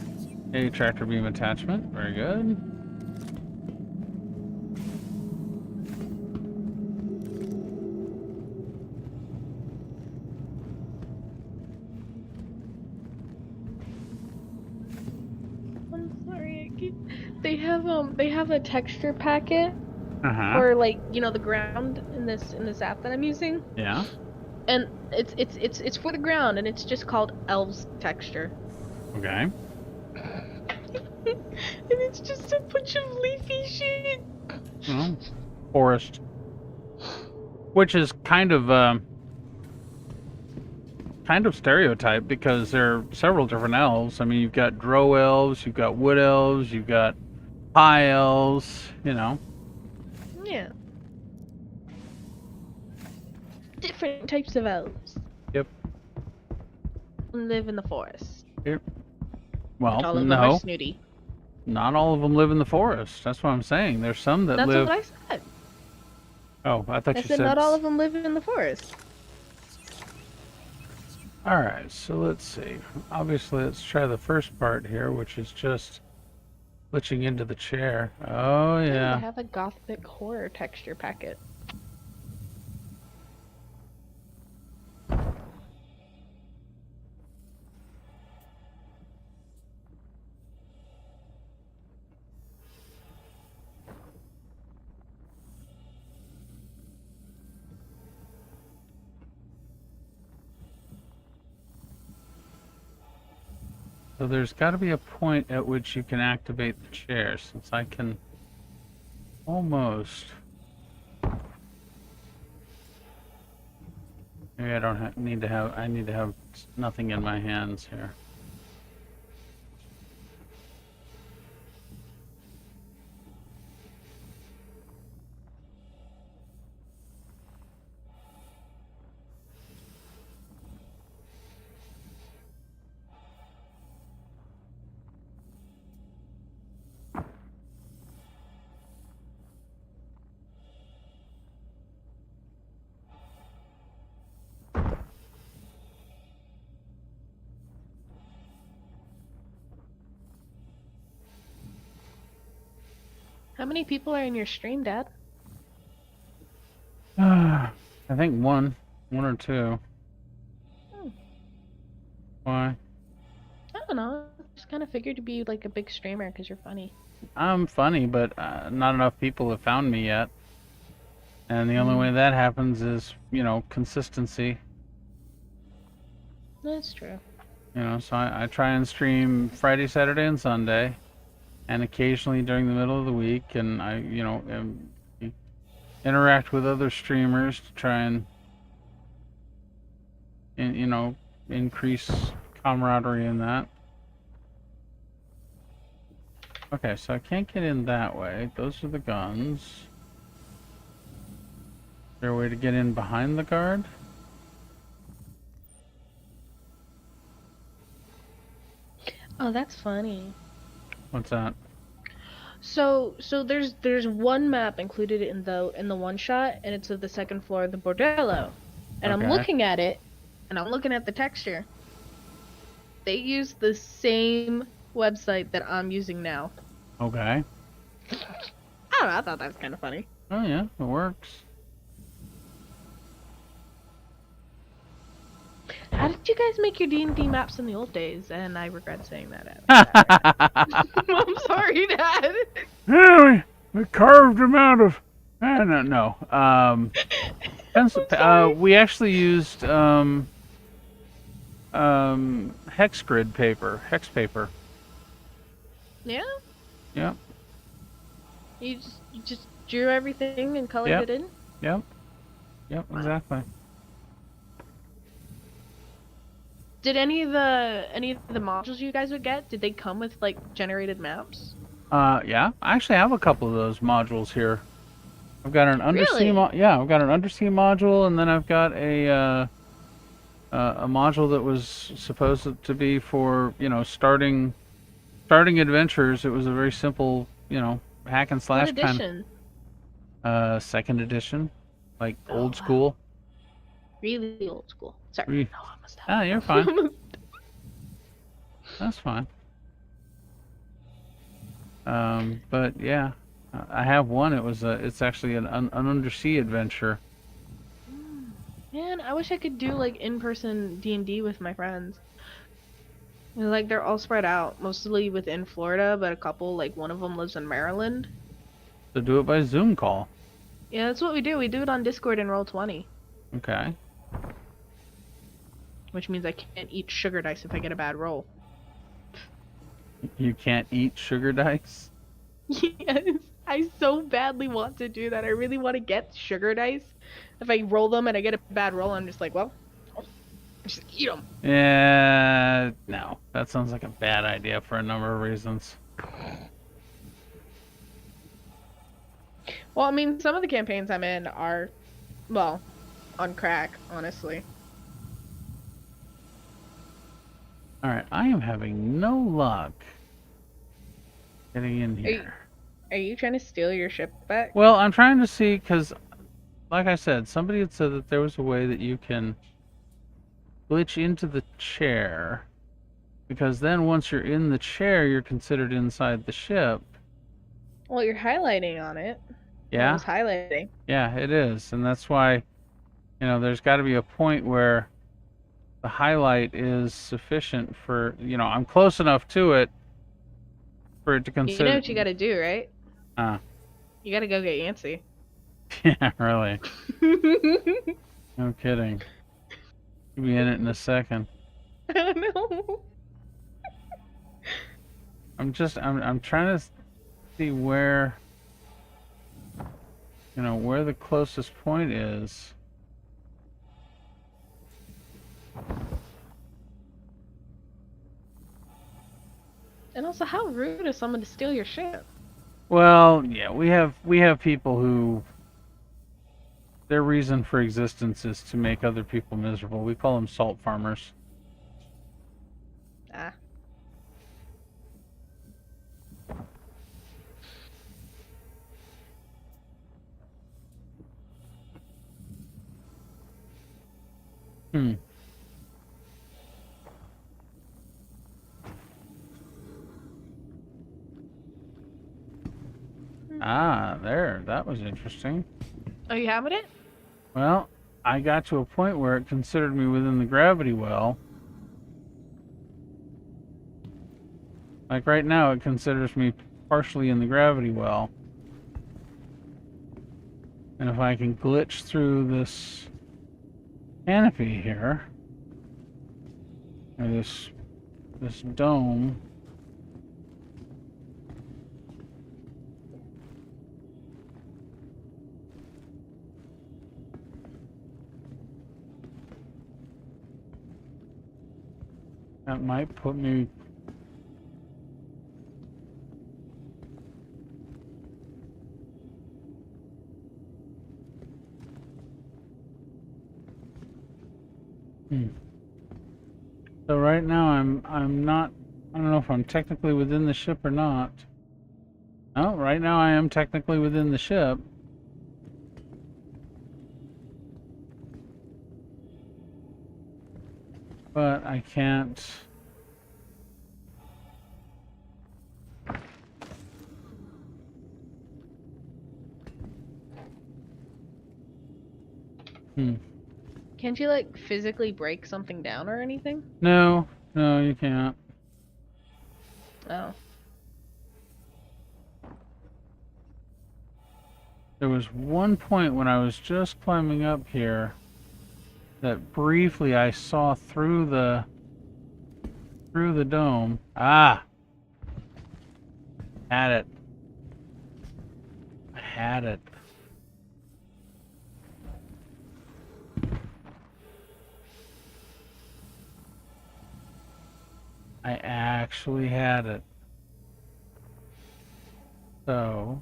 a tractor beam attachment. Very good. I'm sorry, they have a texture packet Uh-huh. for, like, you know, the ground in this app that I'm using. Yeah. And it's for the ground, and it's just called Elves texture. Okay. And it's just a bunch of leafy shit. Well, forest. Which is kind of stereotype because there are several different elves. I mean, you've got drow elves, you've got wood elves, you've got high elves, you know. Yeah. Different types of elves. Yep. Live in the forest. Yep. Well, All of them are no. snooty. Not all of them live in the forest. That's what I'm saying. There's some that That's live. what I said. Oh, I thought I you said said. not all of them live in the forest. All right, so let's see. Obviously, let's try the first part here, which is just glitching into the chair. Oh I yeah. have a gothic horror texture packet. So there's got to be a point at which you can activate the chair, since I can almost. Maybe I don't need to have. I need to have nothing in my hands here. How many people are in your stream, Dad? I think one or two. Hmm. Why? I don't know. Just kind of figured to be like a big streamer because you're funny. I'm funny, but not enough people have found me yet. And the only way that happens is, consistency. That's true. So I try and stream Friday, Saturday, and Sunday, and occasionally during the middle of the week, and I, interact with other streamers to try and increase camaraderie in that. Okay, so I can't get in that way. Those are the guns. Is there a way to get in behind the guard? Oh, that's funny. What's that? So there's one map included in the one shot, and it's of the second floor of the bordello. And I'm Okay. looking at it, and I'm looking at the texture. They use the same website that I'm using now. Okay. I don't know, I thought that was kind of funny. Oh yeah, it works. How did you guys make your D&D maps in the old days? And I regret saying that out. I'm sorry, Dad. Yeah, we carved them out of. No. Pencil. We actually used hex grid paper, hex paper. Yeah? Yeah. You just drew everything and colored Yep. it in? Yep. Yep. Exactly. Did any of the modules you guys would get, did they come with like generated maps? Yeah. I actually have a couple of those modules here. I've got an undersea. Really? Yeah, I've got an undersea module, and then I've got a module that was supposed to be for starting adventures. It was a very simple hack and slash What kind edition? of second edition, like Oh, old wow. school. Really old school. Sorry. Re- No, I must have. Ah, you're fine. That's fine. But yeah, I have one. It's actually an undersea adventure. Man, I wish I could do like in-person D&D with my friends. Like they're all spread out, mostly within Florida, but a couple, like one of them lives in Maryland. So do it by Zoom call. Yeah, that's what we do. We do it on Discord and Roll20, Okay. which means I can't eat sugar dice if I get a bad roll. You can't eat sugar dice. Yes, I so badly want to do that. I really want to get sugar dice. If I roll them and I get a bad roll, I'm just like, well, just eat them. Yeah, no. That sounds like a bad idea for a number of reasons. Well, I mean, some of the campaigns I'm in are, well, on crack, honestly. Alright, I am having no luck getting in here. Are you trying to steal your ship back? Well, I'm trying to see, because, like I said, somebody had said that there was a way that you can glitch into the chair, because then once you're in the chair, you're considered inside the ship. Well, you're highlighting on it. Yeah? It was highlighting. Yeah, it is, and that's why, there's got to be a point where the highlight is sufficient for, I'm close enough to it for it to consider. You know what you gotta do, right? Ah. You gotta go get Yancy. Yeah, really. No kidding. You'll be in it in a second. I don't know. I'm trying to see where, where the closest point is. And also, how rude is someone to steal your ship? Well, yeah, we have people who their reason for existence is to make other people miserable. We call them salt farmers. Ah. Ah, there. That was interesting. Oh, you having it? Well, I got to a point where it considered me within the gravity well. Like right now, it considers me partially in the gravity well. And if I can glitch through this canopy here, or this dome, that might put me. So right now I'm not. I don't know if I'm technically within the ship or not. Oh, right now I am technically within the ship. But I can't. Can't you like physically break something down or anything? No, no, you can't. Oh. There was one point when I was just climbing up here that briefly I saw through the dome. Ah! Had it. I had it. I actually had it. So,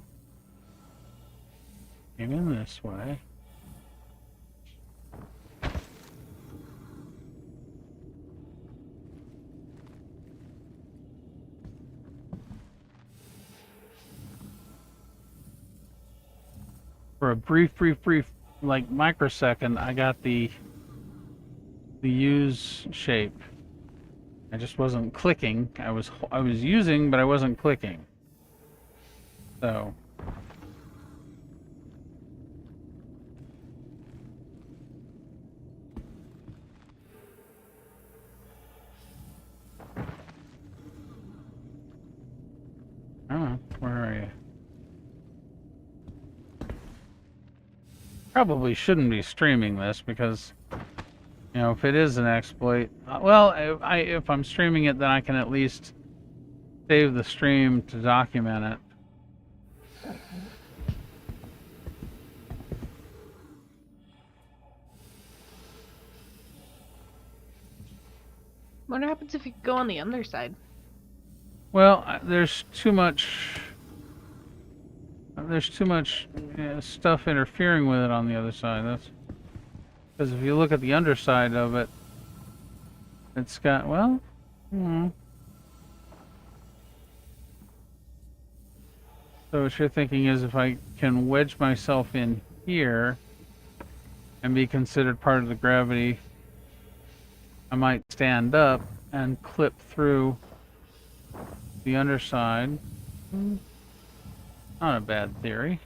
came in this way. For a brief, like microsecond, I got the use shape. I just wasn't clicking. I was using, but I wasn't clicking. So. Oh, where are you? Probably shouldn't be streaming this because, you know, if it is an exploit, well, if I'm streaming it, then I can at least save the stream to document it. What happens if you go on the underside? Well, there's too much. There's too much stuff interfering with it on the other side. That's because if you look at the underside of it, it's got, well, So what you're thinking is if I can wedge myself in here and be considered part of the gravity, I might stand up and clip through the underside. Not a bad theory.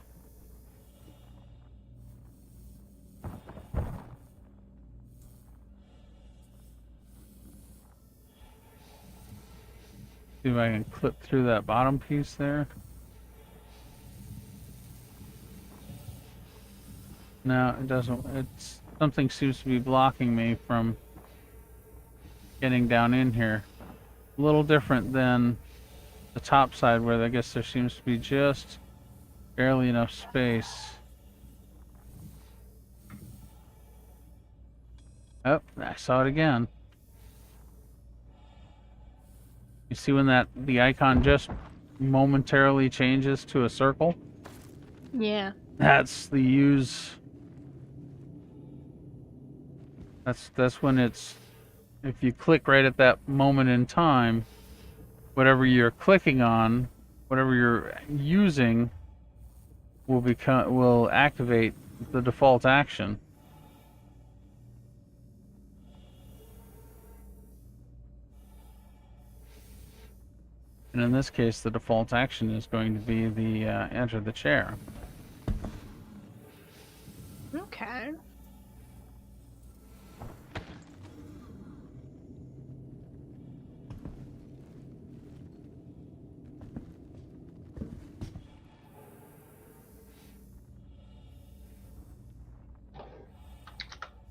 See if I can clip through that bottom piece there. No, it doesn't. It's something seems to be blocking me from getting down in here. A little different than the top side where I guess there seems to be just barely enough space. Oh, I saw it again. You see when the icon just momentarily changes to a circle? Yeah. That's the use. That's when it's, if you click right at that moment in time, whatever you're clicking on, whatever you're using will activate the default action. And in this case, the default action is going to be the enter the chair. Okay.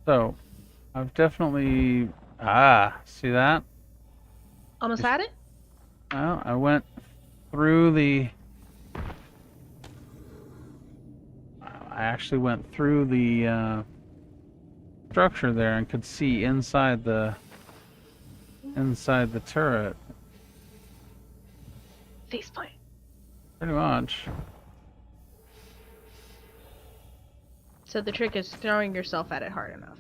So, I've definitely... see that? Almost had it? Well, I went through the... I actually went through the structure there and could see inside the turret. Faceplant. Pretty much. So the trick is throwing yourself at it hard enough.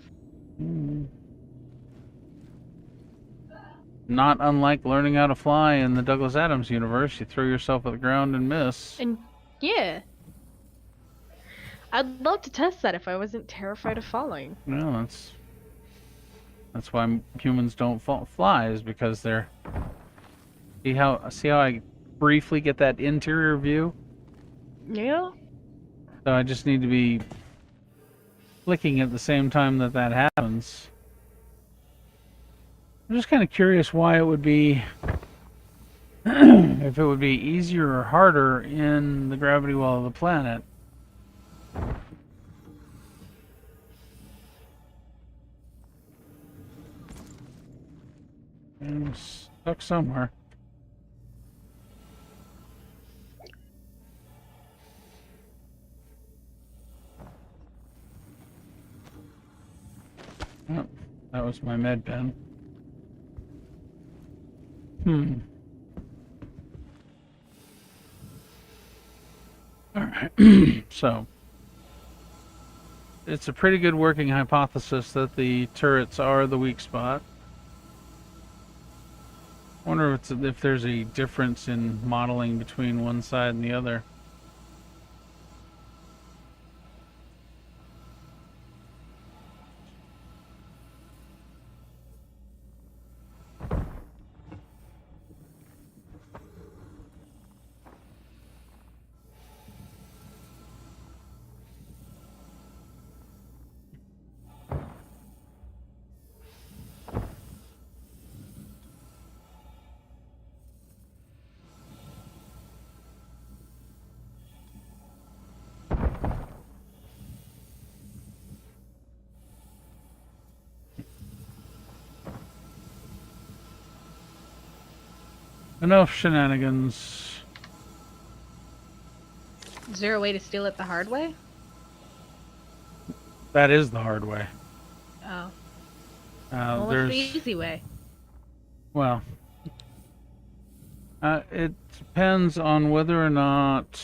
Not unlike learning how to fly in the Douglas Adams universe, you throw yourself at the ground and miss. And yeah. I'd love to test that if I wasn't terrified of falling. No, that's why humans don't fly, is because they're... See how I briefly get that interior view? Yeah. So I just need to be flicking at the same time that happens. I'm just kind of curious why it would be... if it would be easier or harder in the gravity well of the planet. I'm stuck somewhere. Oh, that was my med pen. Alright, so it's a pretty good working hypothesis that the turrets are the weak spot. I wonder if there's a difference in modeling between one side and the other. Enough shenanigans. Is there a way to steal it the hard way? That is the hard way. Oh. Well, what's there's the easy way? Well, it depends on whether or not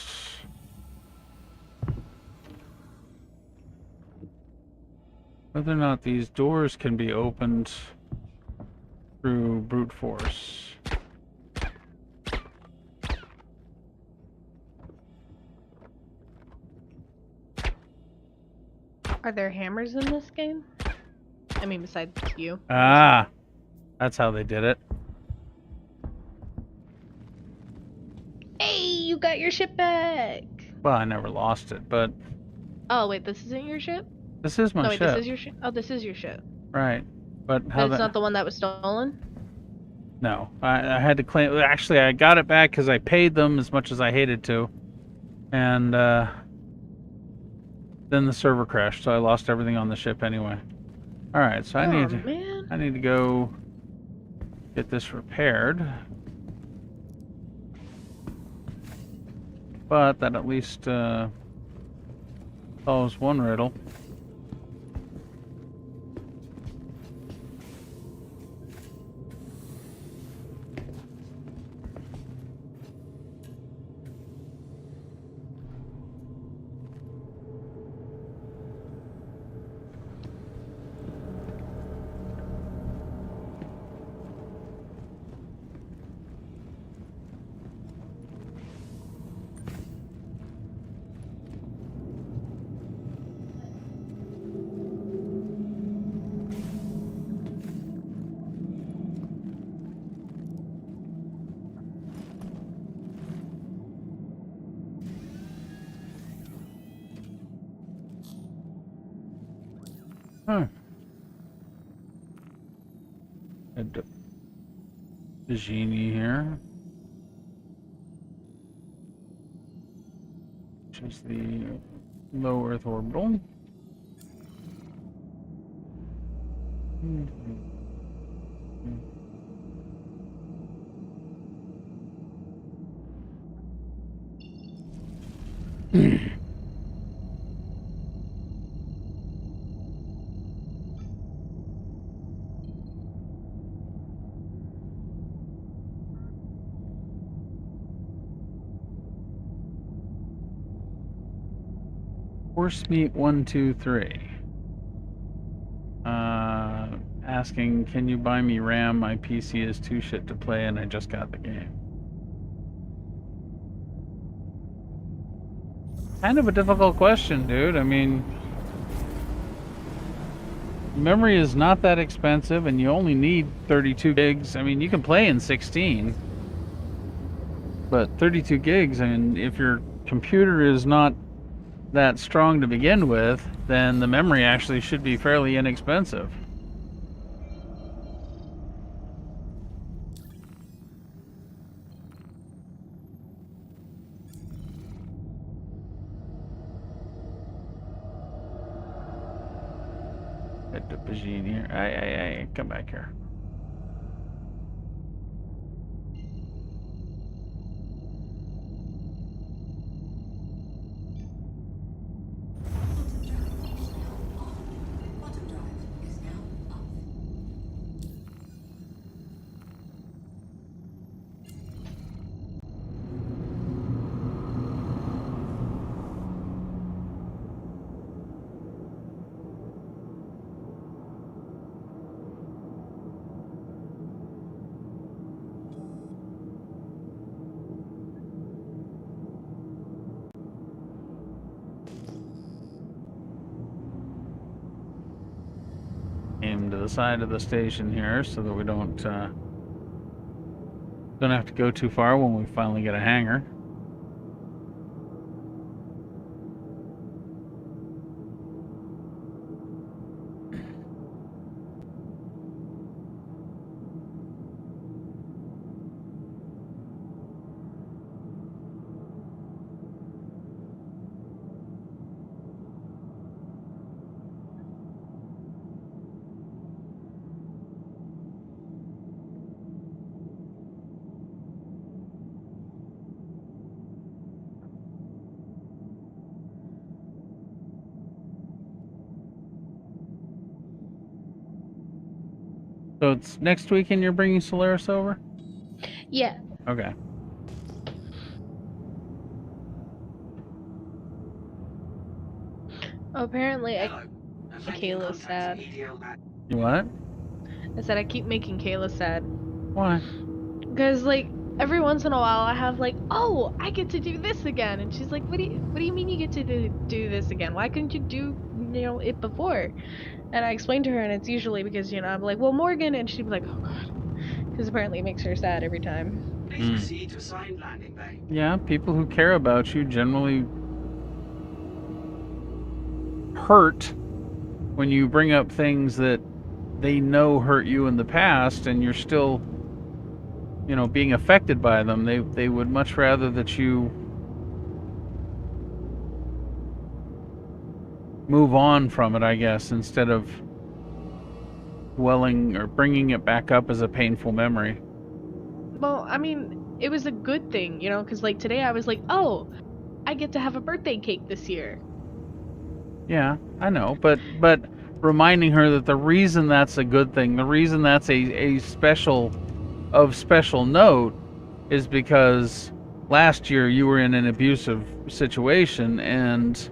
these doors can be opened through brute force. Are there hammers in this game? I mean, besides you. Ah, that's how they did it. Hey, you got your ship back! Well, I never lost it, but Oh, wait, this isn't your ship? this is my No, wait, ship. this is your ship? Oh, this is your ship. Right, but how But it's not the one that was stolen? No, I had to claim... Actually, I got it back because I paid them as much as I hated to. And, then the server crashed, so I lost everything on the ship anyway. Alright, so I need to go get this repaired. But that at least solves one riddle. Huh. The genie here. Which is the low Earth orbital. Horse meat 123. Asking, can you buy me RAM? My PC is too shit to play, and I just got the game. Kind of a difficult question, dude. I mean, memory is not that expensive, and you only need 32 gigs. I mean, you can play in 16, but 32 gigs. I mean, if your computer is not that strong to begin with, then the memory actually should be fairly inexpensive. Get the Pagine here. Hey, come back here. Quantum drive is now off. Aim to the side of the station here so that we don't have to go too far when we finally get a hangar. So it's next weekend you're bringing Solaris over? Yeah. Okay. Apparently, Hello, and thank you for Kayla's sad. contacting EDL. You what? I said I keep making Kayla sad. Why? Because, like, every once in a while I have, like, oh, I get to do this again. And she's like, what do you mean you get to do this again? Why couldn't you do, it before? And I explained to her, and it's usually because, I'm like, well, Morgan, and she'd be like, oh, God. Because apparently it makes her sad every time. Please proceed to assigned landing bay. Yeah, people who care about you generally hurt when you bring up things that they know hurt you in the past and you're still, being affected by them. They would much rather that you move on from it, I guess, instead of dwelling or bringing it back up as a painful memory. Well, I mean, it was a good thing, because, like, today I was like, oh, I get to have a birthday cake this year. Yeah, I know, but reminding her that the reason that's a good thing, the reason that's a special note, is because last year you were in an abusive situation and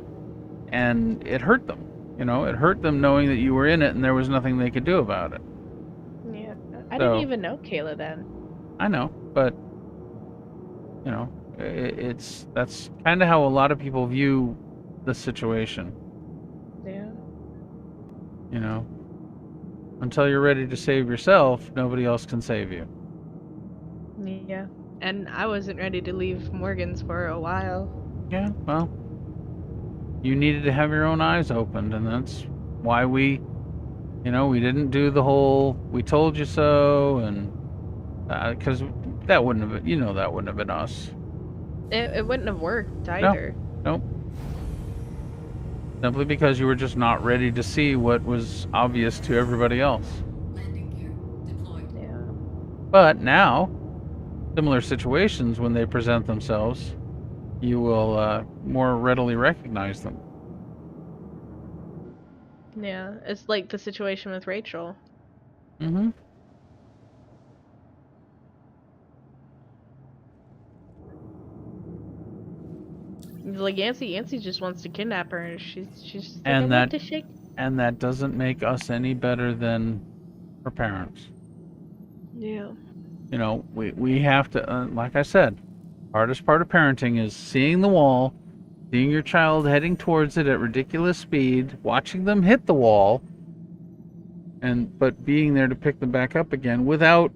it hurt them. It hurt them knowing that you were in it and there was nothing they could do about it. Yeah, I didn't even know Kayla then. I know, but that's kind of how a lot of people view the situation. Yeah. Until you're ready to save yourself, nobody else can save you. Yeah. And I wasn't ready to leave Morgan's for a while. Yeah, well, you needed to have your own eyes opened, and that's why we You know, we didn't do the whole "we told you so," and because that wouldn't have been, you know, that wouldn't have been us. It wouldn't have worked No, either. nope. Simply because you were just not ready to see what was obvious to everybody else. Landing gear deployed. Yeah. But now, similar situations, when they present themselves, you will more readily recognize them. Yeah. It's like the situation with Rachel. Mm-hmm. Like Yancy just wants to kidnap her, and she's like, And I want to shake. And that doesn't make us any better than her parents. Yeah. You know, we have to, like I said, hardest part of parenting is seeing the wall, seeing your child heading towards it at ridiculous speed, watching them hit the wall, but being there to pick them back up again without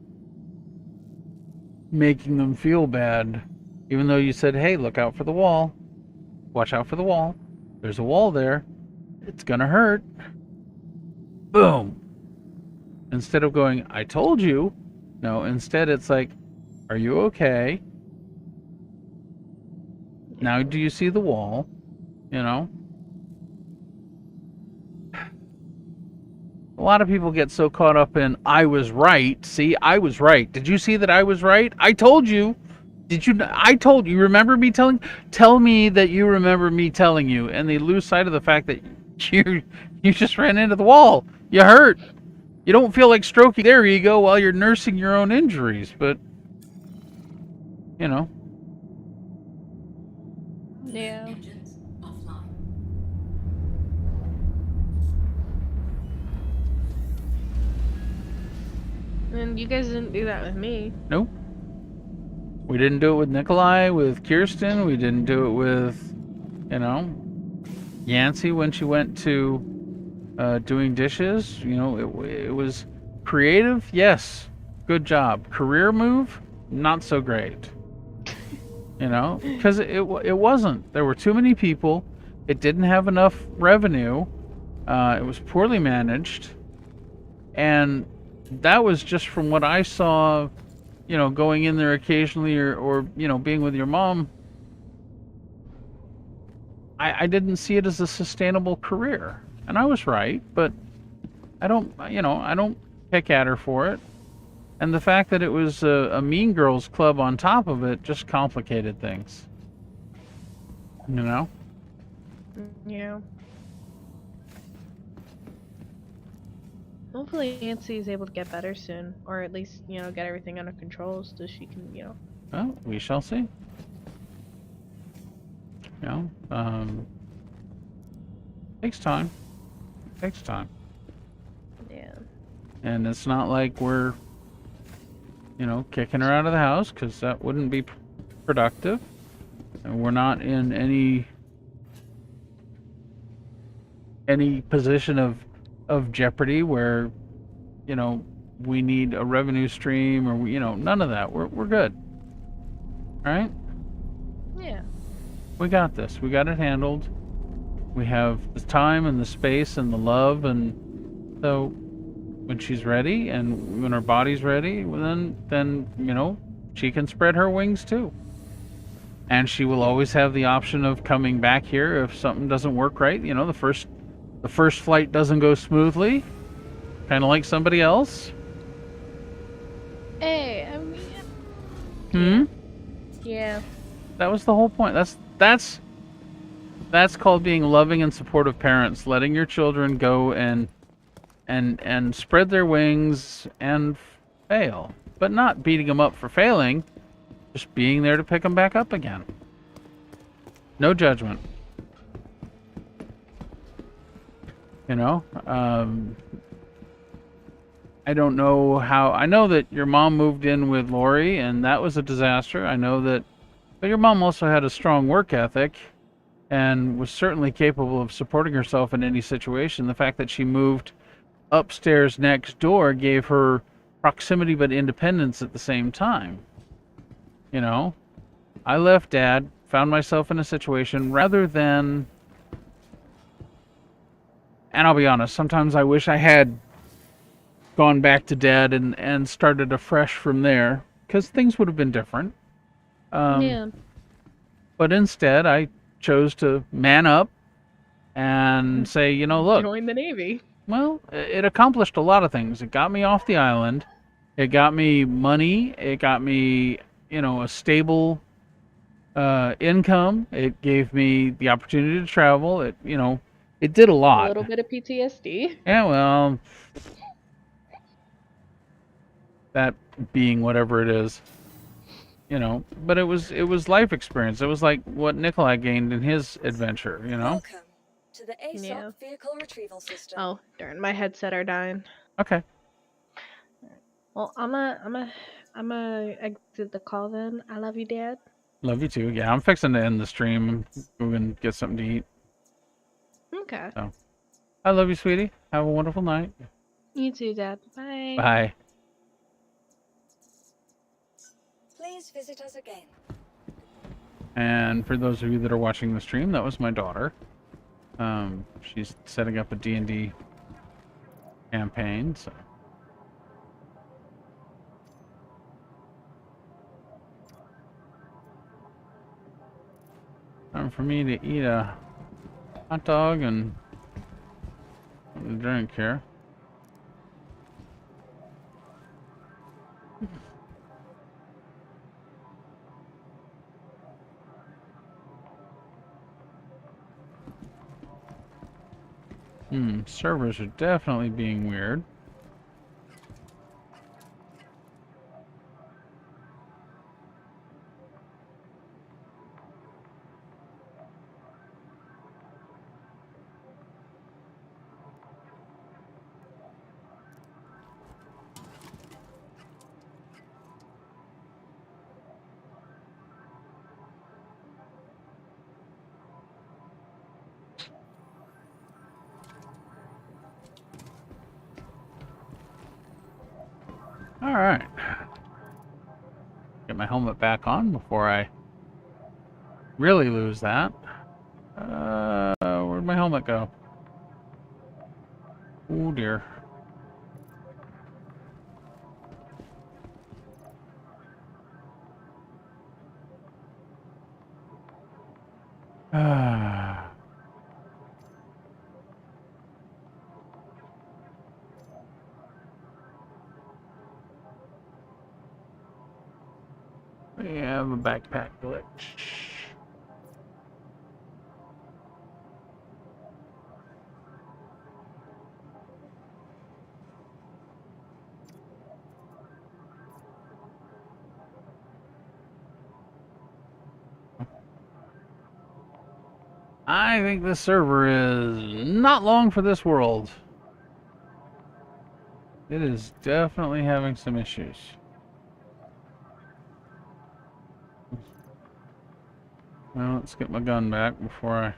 making them feel bad. Even though you said, hey, look out for the wall. Watch out for the wall. There's a wall there. It's gonna hurt. Boom. Instead of going, I told you. No, instead it's like, are you okay? Now do you see the wall? You know? A lot of people get so caught up in, I was right. See, I was right. Did you see that I was right? I told you. Did you? I told you. Remember me telling? Tell me that you remember me telling you. And they lose sight of the fact that you just ran into the wall. You hurt. You don't feel like stroking their ego while you're nursing your own injuries, but you know. Yeah. Engines offline. And you guys didn't do that with me. Nope. We didn't do it with Nikolai, with Kirsten. We didn't do it with, you know, Yancy when she went to doing dishes. You know, it was creative. Yes, good job. Career move, not so great. You know, because it wasn't. There were too many people. It didn't have enough revenue. It was poorly managed, and that was just from what I saw. You know, going in there occasionally, or you know, being with your mom. I didn't see it as a sustainable career, and I was right, but I don't, you know, I don't pick at her for it. And the fact that it was a Mean Girls club on top of it just complicated things. You know? Yeah. Hopefully Nancy is able to get better soon, or at least, you know, get everything under control so she can, you know. Well, we shall see. You know, takes time. Takes time. Yeah. And it's not like we're, you know, kicking her out of the house, because that wouldn't be productive. And we're not in any position of jeopardy where, you know, we need a revenue stream, or you know, none of that. We're good. All right? Yeah. We got this. We got it handled. We have the time and the space and the love, and so when she's ready and when her body's ready, well, then you know, she can spread her wings too. And she will always have the option of coming back here if something doesn't work right. You know, the first flight doesn't go smoothly, kind of like somebody else. Hey, I mean, Hmm. yeah. That was the whole point. That's called being loving and supportive parents, letting your children go and spread their wings and fail, but not beating them up for failing, just being there to pick them back up again. No judgment. You know, I don't know how. I know that your mom moved in with Lori, and that was a disaster. I know that, but your mom also had a strong work ethic and was certainly capable of supporting herself in any situation. The fact that she moved upstairs next door gave her proximity but independence at the same time. You know, I left Dad, found myself in a situation rather than, and I'll be honest, sometimes I wish I had gone back to Dad and started afresh from there, because things would have been different. Yeah. But instead, I chose to man up and say, look, Join the Navy. well, it accomplished a lot of things. It got me off the island. It got me money. It got me, a stable income. It gave me the opportunity to travel. It did a A lot. little bit of PTSD. Yeah, well, that being whatever it is, but it was life experience. It was like what Nikolai gained in his adventure, Welcome to the ASOP Yeah. vehicle retrieval system. Oh, darn, my headset are dying. Okay. Well, I'm a exit the call then. I love you, Dad. Love you too. Yeah, I'm fixing to end the stream. We're gonna get something to eat. Okay. So, I love you, sweetie. Have a wonderful night. You too, Dad. Bye. Bye. Please visit us again. And for those of you that are watching the stream, that was my daughter. She's setting up a D&D campaign. So. Time for me to eat a hot dog and a drink here. Servers are definitely being weird. Alright. Get my helmet back on before I really lose that. Where'd my helmet go? Oh dear. We have a backpack glitch. I think this server is not long for this world. It is definitely having some issues. Well, let's get my gun back before I...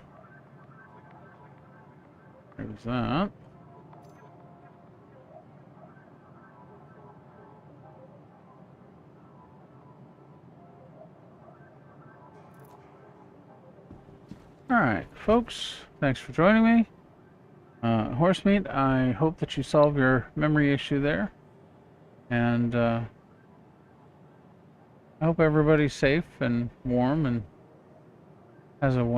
There's that. Alright, folks, thanks for joining me. Horsemeat, I hope that you solve your memory issue there. And I hope everybody's safe and warm and has a wonderful